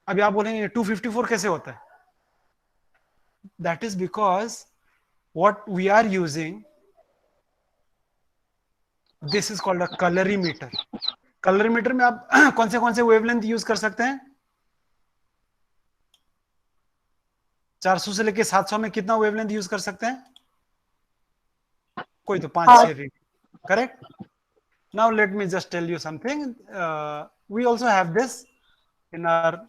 अभी आप बोलेंगे 254 कैसे होता है? That is because what we are using, this is called a colorimeter. Colorimeter में आप कौन से वेवलेंथ यूज कर सकते हैं? 400 से लेके 700 में कितना वेवलेंथ यूज कर सकते हैं? कोई तो 5-6 reading, correct? Now let me just tell you something. We also have this in our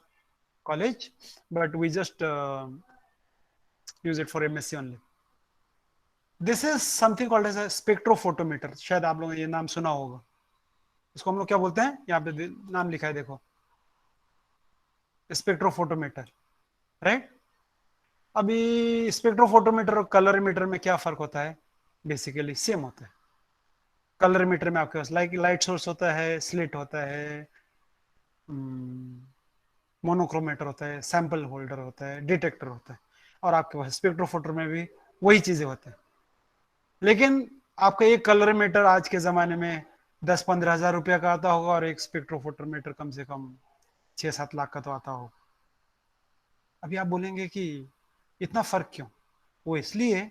college, but we just use it for MSc only. This is something called as a spectrophotometer. शायद आप लोगों ने ये नाम सुना होगा। इसको हम लोग क्या बोलते हैं? यहाँ पे नाम लिखा है देखो, स्पेक्ट्रोफोटोमीटर, राइट? अभी स्पेक्ट्रोफोटोमीटर और कलरीमीटर में क्या फर्क होता है? बेसिकली सेम होता है। कलरीमीटर में आपके पास लाइट सोर्स होता है, स्लिट होता है, मोनोक्रोमेटर होता है, सैंपल होल्डर होता है, डिटेक्टर होता है, और आपके पास स्पेक्ट्रोफोटो में भी वही चीजें होते हैं। लेकिन आपका एक कलरीमीटर आज के जमाने में 10-15 हजार रुपया का आता होगा, और एक स्पेक्ट्रोफोटोमीटर कम से कम 6-7 लाख का तो आता होगा। अभी आप बोलेंगे कि इतना फर्क क्यों? वो इसलिए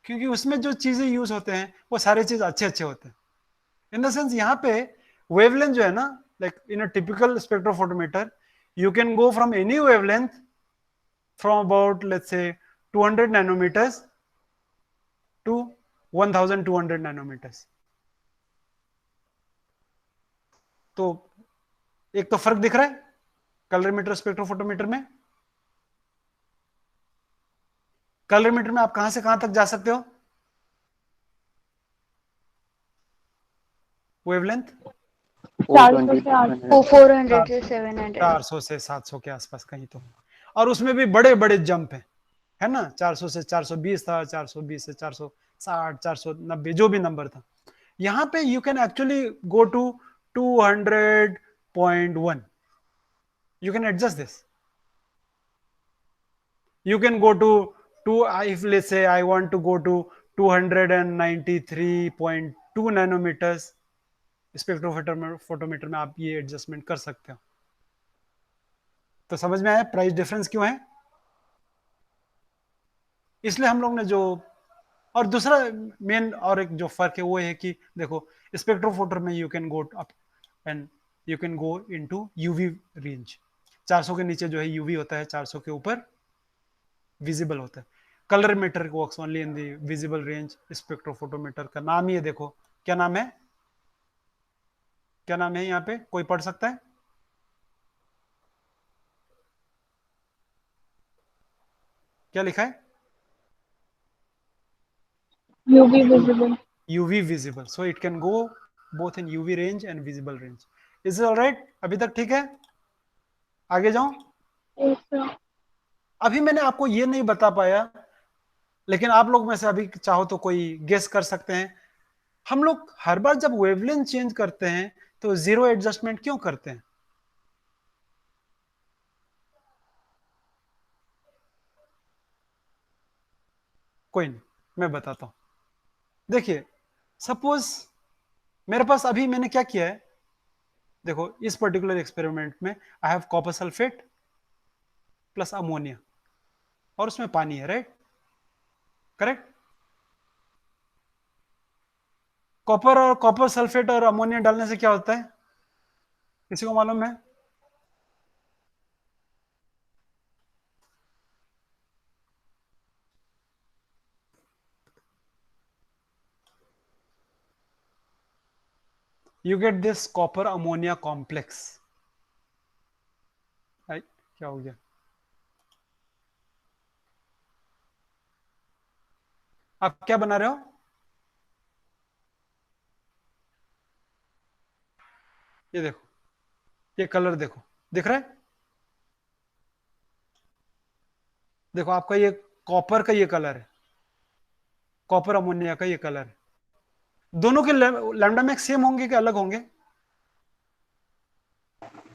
क्योंकि उसमें जो चीजें यूज होते हैं वो सारे चीज अच्छे अच्छे होते हैं। इन द सेंस यहाँ पे वेवलेंथ जो है ना, like in a typical spectrophotometer you can go from any wavelength from about, let's say, 200 nanometers to 1200 nanometers. तो एक तो फर्क दिख रहा है कलरीमीटर स्पेक्ट्रोफोटोमीटर में। कलरीमीटर में आप कहां से कहां तक जा सकते हो वेवलेंथ? 400 से 800। 400 से 700। 400 से 700 के आसपास कहीं तो, और उसमें भी बड़े बड़े जंप है ना। 400 से 420 था, 420 से 460, 490, जो भी नंबर था। यहाँ पे you can actually go to 200.1. You can adjust this. You can go to if let's say I want to go to 293.2 nanometers, spectrophotometer में आप ये एडजस्टमेंट कर सकते हो। तो समझ में आया प्राइस डिफरेंस क्यों है? इसलिए हम लोग ने जो और दूसरा मेन और एक जो फर्क है वो है कि देखो स्पेक्ट्रोफोटो में you can go up and you can go into UV range. 400 के नीचे जो है यूवी होता है, 400 के ऊपर विजिबल होता है। Colour meter works only in the visible range. Spectrophotometer का नाम ही है, देखो क्या नाम है, क्या नाम है यहाँ पे, कोई पढ़ सकता है? क्या लिखा है? UV visible. UV visible, so it can go both in UV range and visible range. Is it all right? अभी तक ठीक है? आगे जाऊं? Yes, sir. अभी मैंने आपको ये नहीं बता पाया, लेकिन आप लोग में से अभी चाहो तो कोई गेस कर सकते हैं। हम लोग हर बार जब वेवलेंथ चेंज करते हैं तो जीरो एडजस्टमेंट क्यों करते हैं? कोई नहीं, मैं बताता हूं। देखिए, सपोज मेरे पास अभी मैंने क्या किया है, देखो इस पर्टिकुलर एक्सपेरिमेंट में I have copper sulphate plus ammonia और उसमें पानी है, राइट? करेक्ट? कॉपर और कॉपर सल्फेट और अमोनिया डालने से क्या होता है, किसी को मालूम है? You get this copper ammonia complex. क्या हो गया? आप क्या बना रहे हो? ये देखो, ये कलर देखो, दिख रहा है? देखो आपका ये कॉपर का ये कलर है, कॉपर अमोनिया का ये कलर है। दोनों के लैम्डा मैक्स सेम होंगे कि अलग होंगे?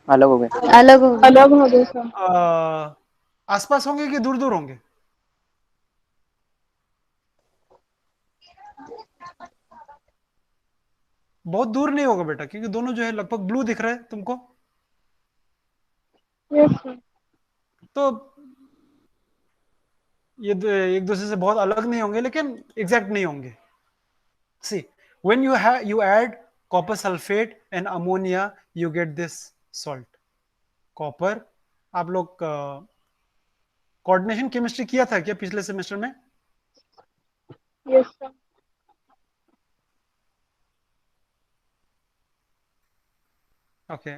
अलग हो गए। अलग हो गया। अलग हो गए सर। आसपास होंगे कि दूर दूर होंगे? बहुत दूर नहीं होगा बेटा, क्योंकि दोनों जो है लगभग ब्लू दिख रहा है तुमको। Yes, sir. तो ये एक दूसरे से बहुत अलग नहीं होंगे, लेकिन एग्जैक्ट नहीं होंगे। See when you add copper sulfate and ammonia you get this salt. Copper, आप लोग कोऑर्डिनेशन केमिस्ट्री किया था क्या पिछले सेमेस्टर में? Yes, sir. ओके,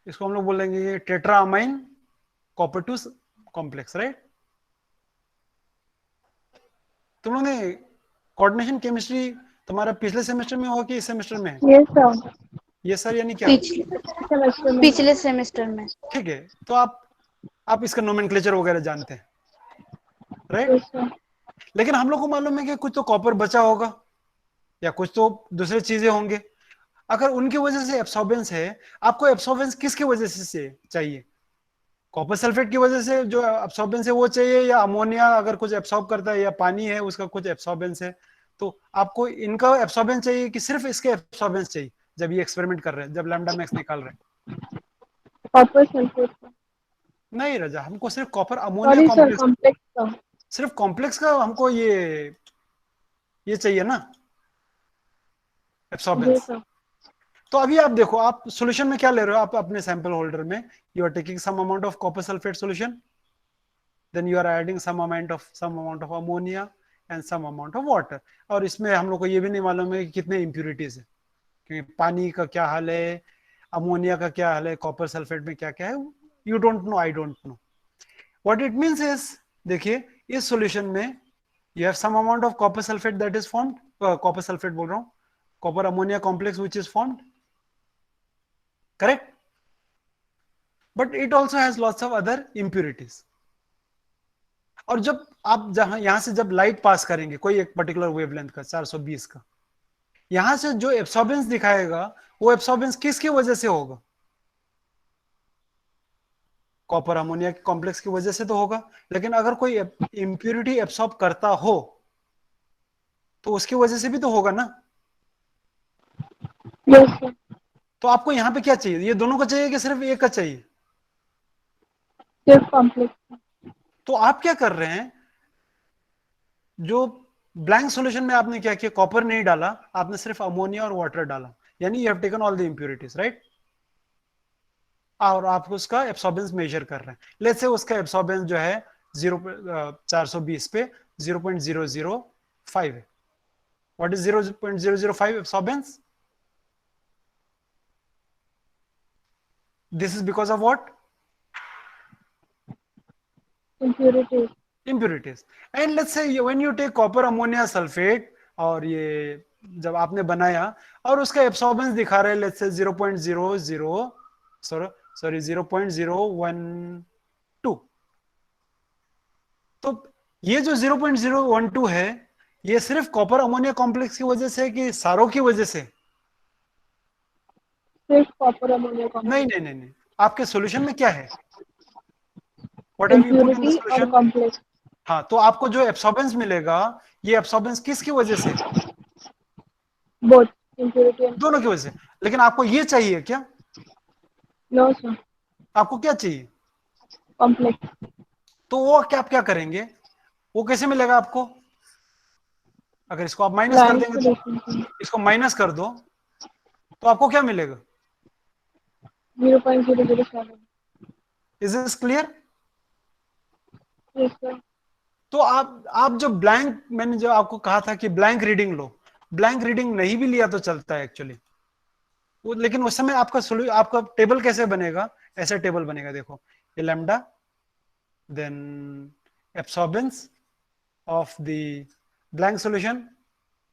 इसको हम लोग बोलेंगे टेट्रामाइन कॉपर 2 कॉम्प्लेक्स, राइट? तुम लोग ने कोऑर्डिनेशन केमिस्ट्री तुम्हारा पिछले सेमेस्टर में हुआ कि इस सेमेस्टर में है? Yes, sir. ये सर यानी क्या? Semester में। पिछले सेमेस्टर में। ठीक है, तो आप इसका नोमेनक्लेचर वगैरह जानते हैं, राइट? Yes, sir. लेकिन हम लोग को मालूम है कि कुछ तो कॉपर बचा होगा या कुछ तो दूसरी चीजें होंगे। अगर उनकी वजह से एब्सॉर्बेंस है, आपको एब्सॉर्बेंस किसकी वजह से चाहिए? कॉपर सल्फेट की वजह से जो एब्सॉर्बेंस है वो चाहिए, या अमोनिया अगर कुछ एब्सॉर्ब करता है, या पानी है उसका कुछ एब्सॉर्बेंस है? तो आपको इनका एब्सॉर्बेंस चाहिए कि सिर्फ इसके एब्सॉर्बेंस चाहिए जब ये एक्सपेरिमेंट कर रहे हैं, जब लैम्डा मैक्स निकाल रहे हैं? Copper sulfate। नहीं रजा, हमको सिर्फ copper Sorry, ammonia sir. Complex, Complex का। सिर्फ कॉम्प्लेक्स का हमको ये चाहिए ना, Yes, एब्सॉर्बेंस। sir. तो अभी आप देखो, आप सॉल्यूशन में क्या ले रहे हो? आप अपने सैंपल होल्डर में you are taking some amount of copper sulphate solution, then you are adding some amount of ammonia and some amount of water. और इसमें हम लोग को ये भी नहीं मालूम है कि कितने इंप्यूरिटीज है, क्योंकि पानी का क्या हाल है, अमोनिया का क्या हाल है, कॉपर सल्फेट में क्या क्या है, you don't know, I don't know. What it means is, देखिए इस सॉल्यूशन में you have some amount of copper sulphate that is formed, copper sulphate बोल रहा हूं, copper ammonia complex which is formed, correct? But it also has lots of other impurities. और जब आप यहां से जब लाइट पास करेंगे कोई एक पर्टिकुलर वेवलेंथ का 420 का, यहां से जो एब्सॉर्बेंस दिखाएगा वो एब्सॉर्बेंस किसकी वजह से होगा? कॉपर अमोनिया के कॉम्प्लेक्स की वजह से तो होगा, लेकिन अगर कोई इंप्यूरिटी एब्सॉर्ब करता हो तो उसकी वजह से भी तो होगा ना। Yes, sir. तो आपको यहाँ पे क्या चाहिए? ये दोनों का चाहिए कि सिर्फ एक का चाहिए? सिर्फ complex का। तो आप क्या कर रहे हैं, जो ब्लैंक सॉल्यूशन में आपने क्या किया, कॉपर नहीं डाला, आपने सिर्फ अमोनिया और वाटर डाला, यानी you have taken all the impurities, right, और आप उसका एब्सॉर्बेंस मेजर कर रहे हैं। लेट्स से उसका एब्सॉर्बेंस जो है 420 पे 0.005 है। What is 0.005 absorbance? This is because of what? Impurities. impurities. And let's say when you take copper ammonia sulfate, और ये जब आपने बनाया और उसका एब्सॉर्बेंस दिखा रहा है लेट्स से 0.00 सॉरी 0.012, तो ये जो 0.012 है ये सिर्फ कॉपर अमोनिया कॉम्प्लेक्स की वजह से कि सारों की वजह से? सिर्फ कॉपर अमोनिया नहीं नहीं नहीं नहीं, आपके सॉल्यूशन में क्या है? What have you put in the impurity और सॉल्यूशन? कॉम्प्लेक्स हाँ, तो आपको जो एब्सॉर्बेंस मिलेगा ये एब्सॉर्बेंस किसकी वजह से? बोथ इम्प्योरिटी एंड दोनों की वजह से। लेकिन आपको ये चाहिए क्या? नो सर आपको क्या चाहिए? कॉम्प्लेक्स तो वो क्या आप क्या करेंगे, वो कैसे मिलेगा आपको? अगर इसको आप माइनस कर ब्लैंक देंगे तो, सॉल्यूशन इसको माइनस कर दो तो आपको क्या मिलेगा? 0.007 is this clear? Yes sir तो आप जो ब्लैंक, मैंने जो आपको कहा था कि ब्लैंक रीडिंग लो, ब्लैंक रीडिंग नहीं भी लिया तो चलता है एक्चुअली वो, लेकिन उस समय आपका टेबल कैसे बनेगा? ऐसा टेबल बनेगा, देखो ये lambda, then absorbance of the blank solution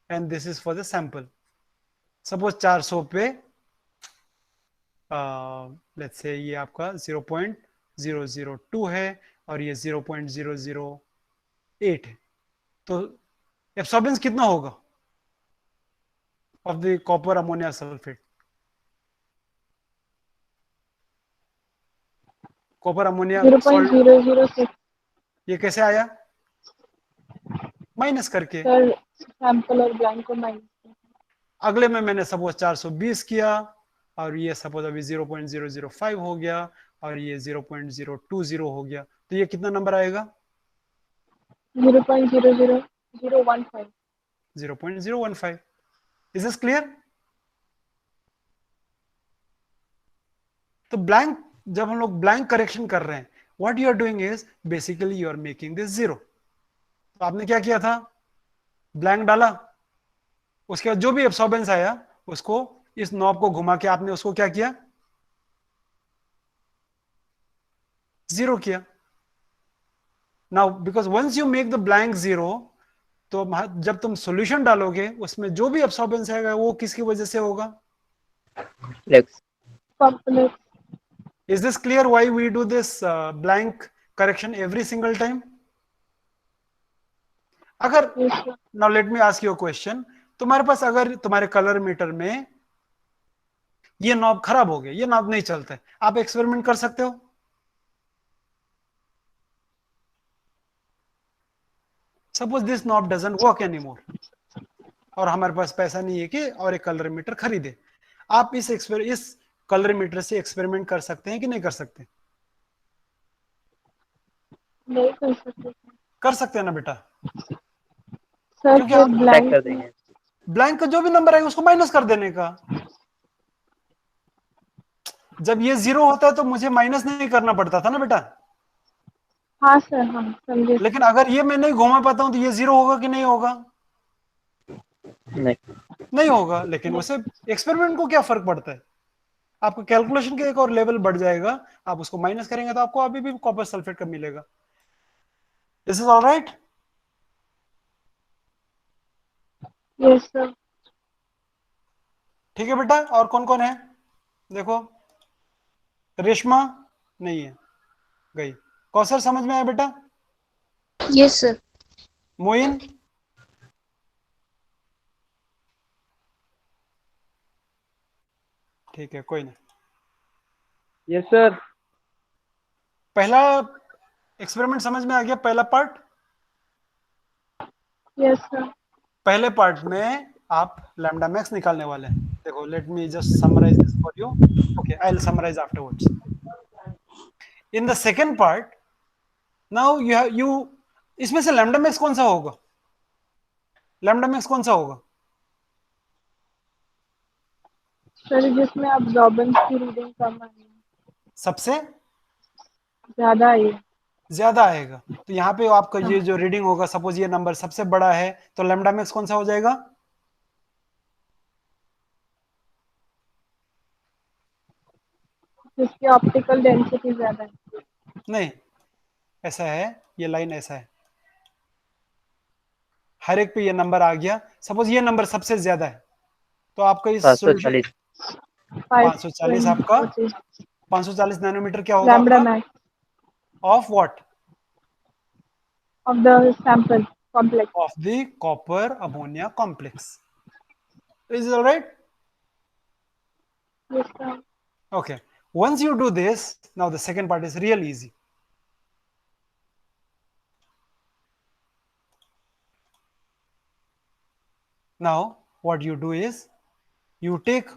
and this is for the sample. Suppose 400 पे let's say ये आपका 0.002 है और ये 0.008 है, तो एब्सॉर्बेंस कितना होगा of the copper ammonia sulphate? Copper ammonia 0.006 ये कैसे आया? माइनस करके। सर सैंपल और ब्लैंक को माइनस अगले में मैंने सपोज 420 किया और ये सपोज अभी 0.005 हो गया और ये 0.020 हो गया, तो ये कितना नंबर आएगा? 0.00015 0.015। Is this clear? तो ब्लैंक, जब हम लोग ब्लैंक करेक्शन कर रहे हैं, what you are doing is basically you are making this zero. तो आपने क्या किया था, ब्लैंक डाला, उसके बाद जो भी एब्सॉर्बेंस आया उसको इस नॉब को घुमा के आपने उसको क्या किया, जीरो किया। Now because once you make the blank zero, तो जब तुम सॉल्यूशन डालोगे उसमें जो भी एब्सॉर्बेंस आएगा वो किसकी वजह से होगा? Complex Is this clear why we do this blank correction every single time? अगर now let me ask you a question, तुम्हारे पास अगर तुम्हारे कलर मीटर में ये नॉब खराब हो गया, ये नॉब नहीं चलता है, आप एक्सपेरिमेंट कर सकते हो? Suppose this knob doesn't work anymore और हमारे पास पैसा नहीं है कि और एक कलर मीटर खरीदे, आप इस कलर मीटर से एक्सपेरिमेंट कर सकते हैं कि नहीं कर सकते? नहीं कर सकते कर सकते हैं ना बेटा, सर क्योंकि फिर आप चेक कर ब्लैंक देंगे। ब्लैंक का जो भी नंबर आएगा उसको माइनस कर देने का। जब ये जीरो होता है तो मुझे माइनस नहीं करना पड़ता था ना बेटा, हाँ सर हाँ समझे लेकिन अगर ये मैं नहीं घुमा पाता हूं तो ये जीरो होगा कि नहीं होगा? नहीं, नहीं होगा। लेकिन उसे एक्सपेरिमेंट को क्या फर्क पड़ता है, आपका कैलकुलेशन का एक और लेवल बढ़ जाएगा, आप उसको माइनस करेंगे तो आपको अभी भी कॉपर सल्फेट का मिलेगा। This is all right? Yes sir ठीक है बेटा, और कौन कौन है देखो? रेशमा नहीं है, गई। कौसर समझ में आया बेटा? Yes sir Moin? ठीक है, कोई नहीं। यस सर पहला एक्सपेरिमेंट समझ में आ गया, पहला पार्ट? यस सर पहले पार्ट में आप लैम्डा मैक्स निकालने वाले हैं। देखो, let me just summarise this for you. Okay, I will summarise afterwards. In the second part, now you इसमें से लैम्डा मैक्स कौन सा होगा? लैम्डा मैक्स कौन सा होगा? सर जिसमें अब्जॉर्बेंस की रीडिंग कम आई है, सबसे ज्यादा आई है। ज्यादा आएगा। तो यहाँ पे आपका हाँ। ये जो रीडिंग होगा, सपोज ये नंबर सबसे बड़ा है, तो लैम्डा मैक्स कौन सा हो जाएगा? जिसकी ऑप्टिकल डेंसिटी ज्यादा है। नहीं, ऐसा है, ये लाइन ऐसा है, हर एक पे ये नंबर आ गया। सपोज ये नंबर सबसे ज्यादा है, तो आपका इस सोल्यूशन 540। 540 आपका 520 540 नैनोमीटर क्या होगा लैम्बडा आपका? Max of what? Of the sample complex. Of the copper ammonia complex. Is it all right? Yes sir. Okay. Once you do this, now the second part is real easy. Now what you do is you take,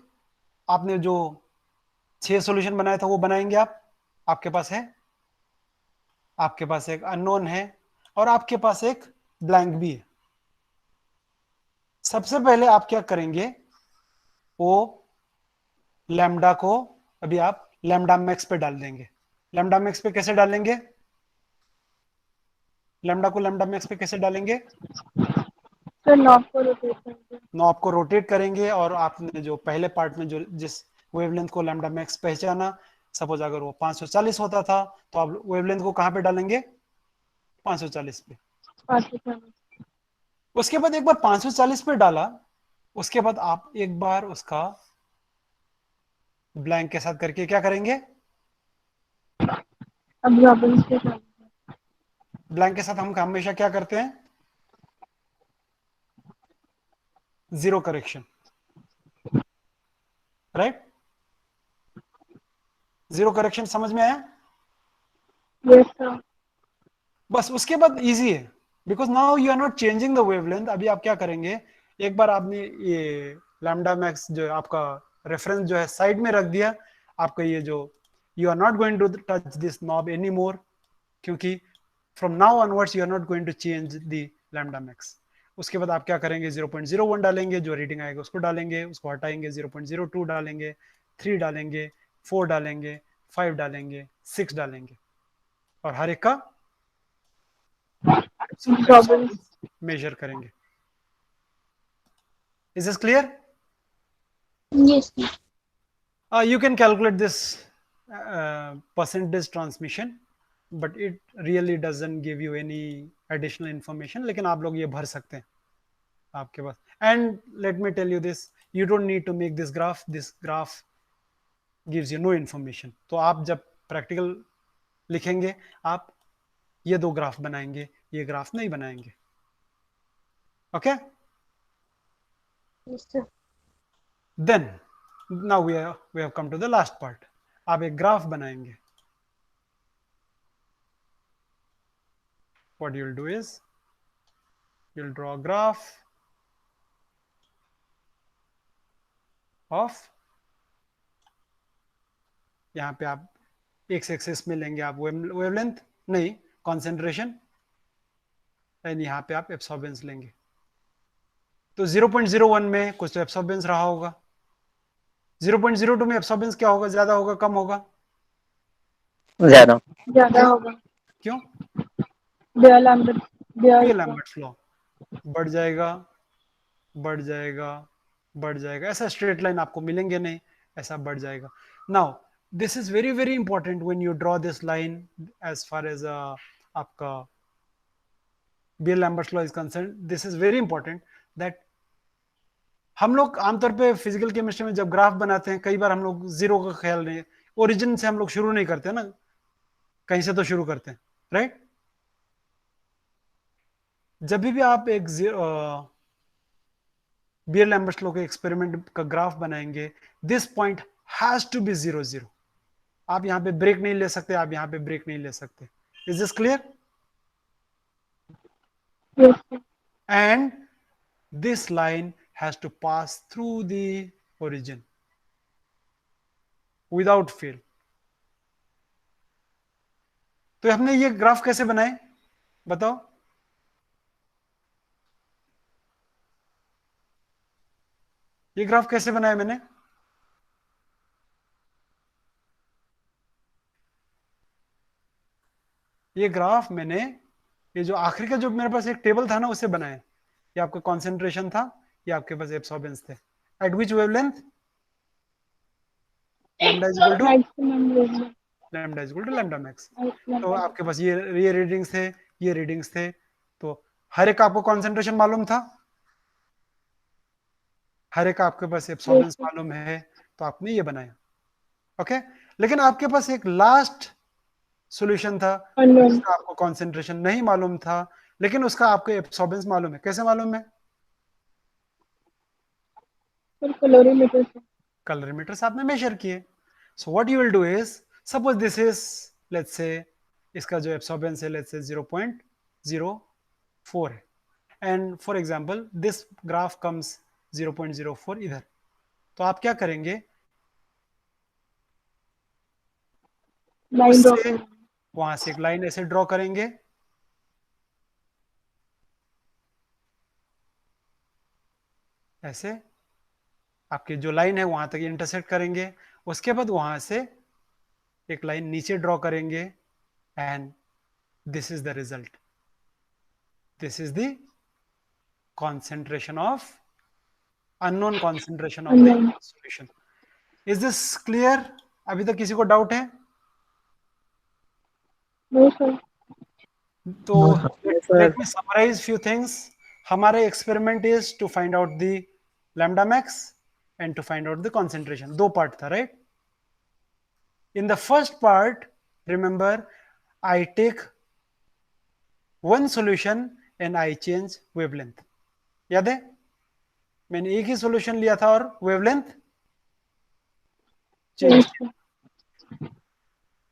आपने जो 6 solution बनाया था वो बनाएंगे आप, आपके पास है, आपके पास एक अननोन है और आपके पास एक ब्लैंक भी है। सबसे पहले आप क्या करेंगे, वो लैम्डा को अभी आप लैम्डा मैक्स पे डाल देंगे। लैम्डा मैक्स पे कैसे डालेंगे? लैम्डा को लैम्डा मैक्स पे कैसे डालेंगे? सर नॉब को रोटेट करके। नॉब को रोटेट करेंगे और आपने जो पहले पार्ट में जो जिस वेवलेंथ को लैम्डा मैक्स पहचाना, सपोज अगर वो 540 होता था, तो आप वेवलेंथ को कहां पे डालेंगे? 540 पे। 540। उसके बाद एक बार 540 पे डाला, उसके बाद आप एक बार उसका ब्लैंक के साथ करके क्या करेंगे? अब्जॉर्बेंस के साथ। ब्लैंक के साथ हम हमेशा क्या करते हैं? Zero correction, right? Zero correction समझ में आया? Yes sir. बस उसके बाद इजी है, because now you are not changing the wavelength. अभी आप क्या करेंगे, एक बार आपने ये लैम्डा मैक्स जो है आपका रेफरेंस जो है साइड में रख दिया, आपका ये जो you are not going to touch this knob any more, क्योंकि from now onwards you are not going to change the lambda max. उसके बाद आप क्या करेंगे, 0.01 डालेंगे, जो रीडिंग आएगा उसको डालेंगे, उसको हटाएंगे, 0.02 डालेंगे, 3 डालेंगे, 4 डालेंगे, 5 डालेंगे, 6 डालेंगे, और हर एक का अब्जॉर्बेंस। मेजर करेंगे। Is this clear? Yes, sir. You can calculate this percentage transmission, but it really doesn't give you any additional information. लेकिन आप लोग ये भर सकते हैं आपके पास। And let me tell you this, you don't need to make this graph. This graph gives you no information. तो आप जब प्रैक्टिकल लिखेंगे, आप ये दो ग्राफ बनाएंगे, ये ग्राफ नहीं बनाएंगे। Okay? Yes, sir. Then now we have come to the last part. आप एक ग्राफ बनाएंगे। What you'll do is you'll draw a graph of, यहाँ पे आप एक्स एक्सिस में लेंगे आप वेवलेंथ नहीं, कॉन्सेंट्रेशन, एंड यहाँ पे आप एब्सॉर्बेंस लेंगे। तो 0.01 में कुछ तो एब्सॉर्बेंस रहा होगा, 0.02 में एब्सॉर्बेंस क्या होगा, ज्यादा होगा कम होगा? ज्यादा। ज्यादा होगा। क्यों? Beer Lambert. ये लैम्बर्ट फ्लॉ, बढ़ जाएगा, बढ़ जाएगा, बढ़ जाएगा, ऐसा स्ट्रेट लाइन आपको मिलेंगे नहीं, ऐसा बढ़ जाएगा। Now this is very very important when you draw this line as far as आपका Beer Lambert law is concern. This is very important that हम लोग आमतौर पे फिजिकल केमिस्ट्री में जब ग्राफ बनाते हैं, कई बार हम लोग जीरो का ख्याल नहीं, ओरिजिन से हम लोग शुरू नहीं करते ना, कहीं से तो शुरू करते हैं, राइट? जब भी आप एक बियर लैम्बर्ट लॉ के एक्सपेरिमेंट का ग्राफ बनाएंगे, this point has to be 0 0। आप यहाँ पे ब्रेक नहीं ले सकते, आप यहाँ पे ब्रेक नहीं ले सकते। Is this clear? Yes sir. And this line has to pass through the origin without fail. तो हमने ये ग्राफ कैसे बनाए बताओ? ये ग्राफ कैसे बनाया मैंने? ये ग्राफ मैंने, ये जो आखिरी का जो मेरे पास एक टेबल था ना, उससे बनाया। ये आपका कॉन्सेंट्रेशन था, ये आपके पास एब्सॉर्बेंस थे। At which wavelength lambda is equal to Maximum wavelength. Lambda max. तो Lambda. आपके पास ये रीडिंग्स थे, ये रीडिंग्स थे, तो हर एक आपको कॉन्सेंट्रेशन मालूम था, हर एक आपके पास एब्सॉर्बेंस Yes. मालूम है, तो आपने ये बनाया। ओके, लेकिन आपके पास एक लास्ट सॉल्यूशन था Unknown. जिसका आपको कॉन्सेंट्रेशन नहीं मालूम था, लेकिन उसका आपको एब्सॉर्बेंस मालूम है। कैसे मालूम है? Sir, colorimeter से. कलरीमीटर से आपने मेजर किए। सो what you will do is, suppose this is, let's say इसका जो एब्सॉर्बेंस है लेट्स से 0.04 है, and for example this graph comes 0.04 इधर, तो आप क्या करेंगे, Line draw उससे करें. वहां से एक लाइन ऐसे ड्रॉ करेंगे, ऐसे आपकी जो लाइन है वहां तक इंटरसेक्ट करेंगे, उसके बाद वहां से एक लाइन नीचे ड्रॉ करेंगे, and this is the result, this is the concentration of unknown concentration of the Unknown. solution. Is this clear? अभी तक किसी को डाउट है? No, sir. तो No, sir. let me summarize few things. हमारा experiment is to find out the lambda max and to find out the concentration. दो part था, right? In the first part, remember, I take one solution and I change wavelength. याद है? मैंने एक ही solution लिया था और वेवलेंथ चेंज Yes, किया। sir.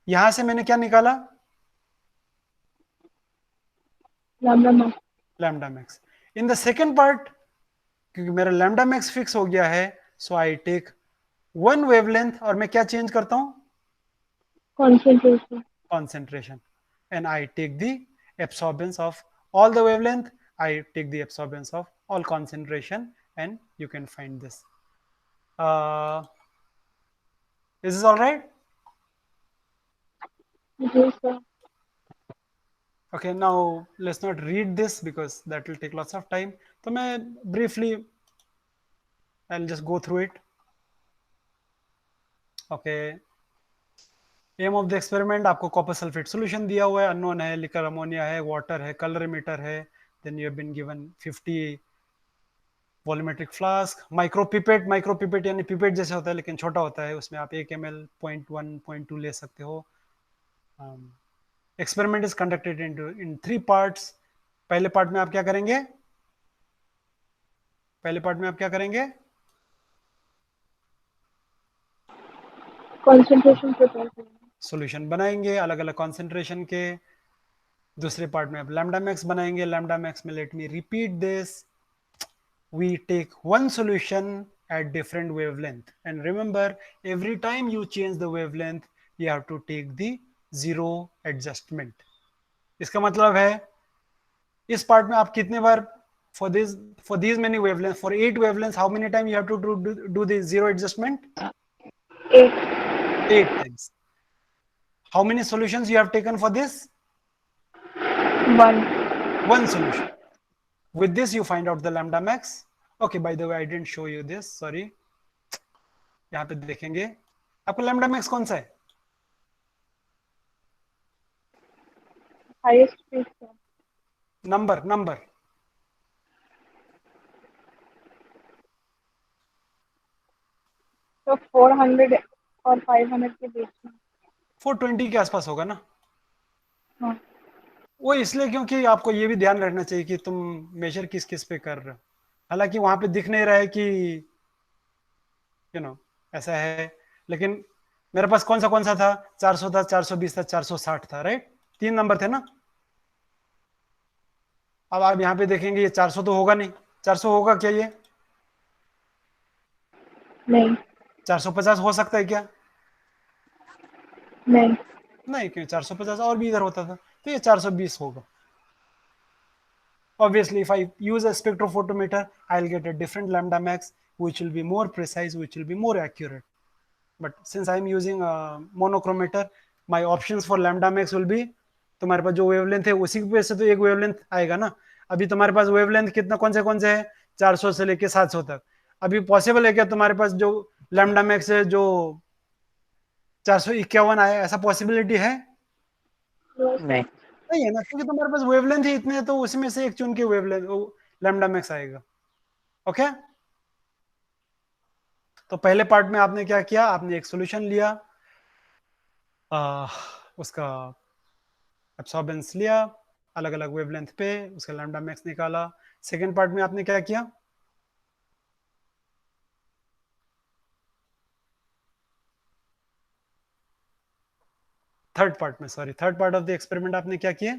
यहां से मैंने क्या निकाला? Lambda max. Lambda max. In the second part, क्योंकि मेरा लैम्डा मैक्स फिक्स हो गया है, so I take one wavelength और मैं क्या चेंज करता हूं? Concentration. Concentration, and I take the absorbance of all the wavelength, I take the absorbance of all concentration, and you can find this. Is this all right? Yes, sir. Okay, now let's not read this because that will take lots of time. So मैं briefly I'll just go through it. Okay, aim of the experiment, आपको copper sulphate solution दिया हुआ है, unknown है, liquor ammonia है, water है, colorimeter है, then you have been given 50 volumetric flask, micropipette यानी पिपेट जैसे होता है लेकिन छोटा होता है, उसमें आप 1 ml 0.1 0.2 ले सकते हो। Experiment is conducted in 3 parts. पहले पार्ट में आप क्या करेंगे? पहले पार्ट में आप क्या करेंगे? Concentration prepare करेंगे. सॉल्यूशन बनाएंगे अलग अलग कॉन्सेंट्रेशन के। दूसरे पार्ट में आप लैम्डा मैक्स बनाएंगे। लैम्डा मैक्स में let me repeat this, we take one solution at different wavelength, and remember every time you change the wavelength you have to take the zero adjustment. इसका मतलब है इस part में आप कितने बार for these many wavelengths, for 8 wavelengths, how many times you have to do the zero adjustment? 8 times. How many solutions you have taken for this? 1 solution. With this you find out the lambda max. Okay, by the way I didn't show you this, sorry. यहाँ पे देखेंगे आपको lambda max कौन सा है? Highest peak, sir. Number So 400 और 500 के बीच में. 420 के आसपास होगा ना। हाँ. वो इसलिए क्योंकि आपको ये भी ध्यान रखना चाहिए कि तुम मेजर किस किस पे कर रहे हो। हालांकि वहां पे दिख नहीं रहा है कि ऐसा है, लेकिन मेरे पास कौन सा था? 400 था, 420 था, 460 था, राइट? 3 नंबर थे ना। अब आप यहाँ पे देखेंगे ये 400 तो होगा नहीं। 400 होगा क्या ये? नहीं. 450 हो सकता है क्या? नहीं, क्यों? 450 और भी इधर होता था, तो ये 420 होगा। Obviously, if I use a spectrophotometer, I'll get a different lambda max which will be more precise, which will be more accurate. But since I am using a monochromator, my options for lambda max will be, तुम्हारे पास जो wavelength है उसी पे से तो एक wavelength आएगा ना. अभी तुम्हारे पास वेवलेंथ कितना कौन से है 400 से लेके 700 तक. अभी पॉसिबल है क्या तुम्हारे पास जो लैम्डा मैक्स है जो 451 आए, ऐसा पॉसिबिलिटी है? नहीं. नहीं है ना, क्योंकि तुम्हारे पास वेवलेंथ ही इतने हैं, तो उसमें से एक चुन के वेवलेंथ लैम्डा मैक्स आएगा. ओके, तो पहले पार्ट में आपने क्या किया, आपने एक सॉल्यूशन लिया, उसका एब्सॉर्बेंस लिया अलग अलग वेवलेंथ पे, उसका लैम्डा मैक्स निकाला. सेकेंड पार्ट में आपने क्या किया, third part of the experiment आपने क्या किया?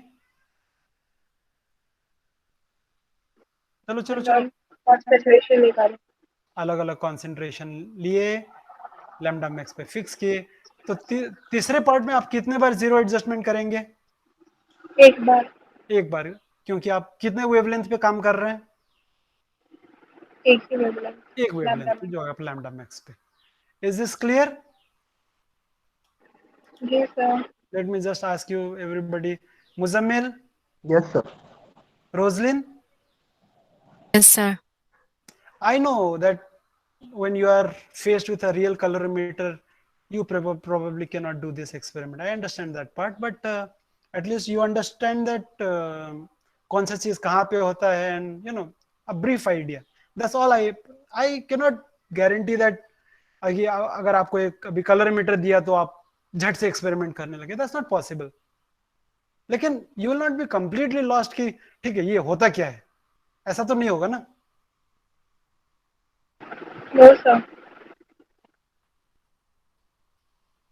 चलो कॉन्सेंट्रेशन निकाले, अलग अलग कॉन्सेंट्रेशन लिए, लैम्डा मैक्स पे फिक्स किए. तो तीसरे पार्ट में आप कितने बार जीरो एडजस्टमेंट करेंगे? एक बार, क्योंकि आप कितने वेवलेंथ पे काम कर रहे हैं? एक ही वेवलेंथ, एक वेवलेंथ पे, जो आप लैम्डा मैक्स पे. Is this clear? Yes, sir. Let me just ask you everybody, Muzammil, Yes, sir. Roslyn, Yes, sir. I know that when you are faced with a real colorimeter, you probably cannot do this experiment. I understand that part, but at least you understand that कौन सा चीज कहाँ पे होता है, and you know a brief idea. That's all. I cannot guarantee that अगर आपको एक अभी colorimeter दिया तो आप झट से एक्सपेरिमेंट करने लगे, दैट्स नॉट पॉसिबल. लेकिन you will not be completely lost कि ठीक है ये होता क्या है, ऐसा तो नहीं होगा ना? No, sir.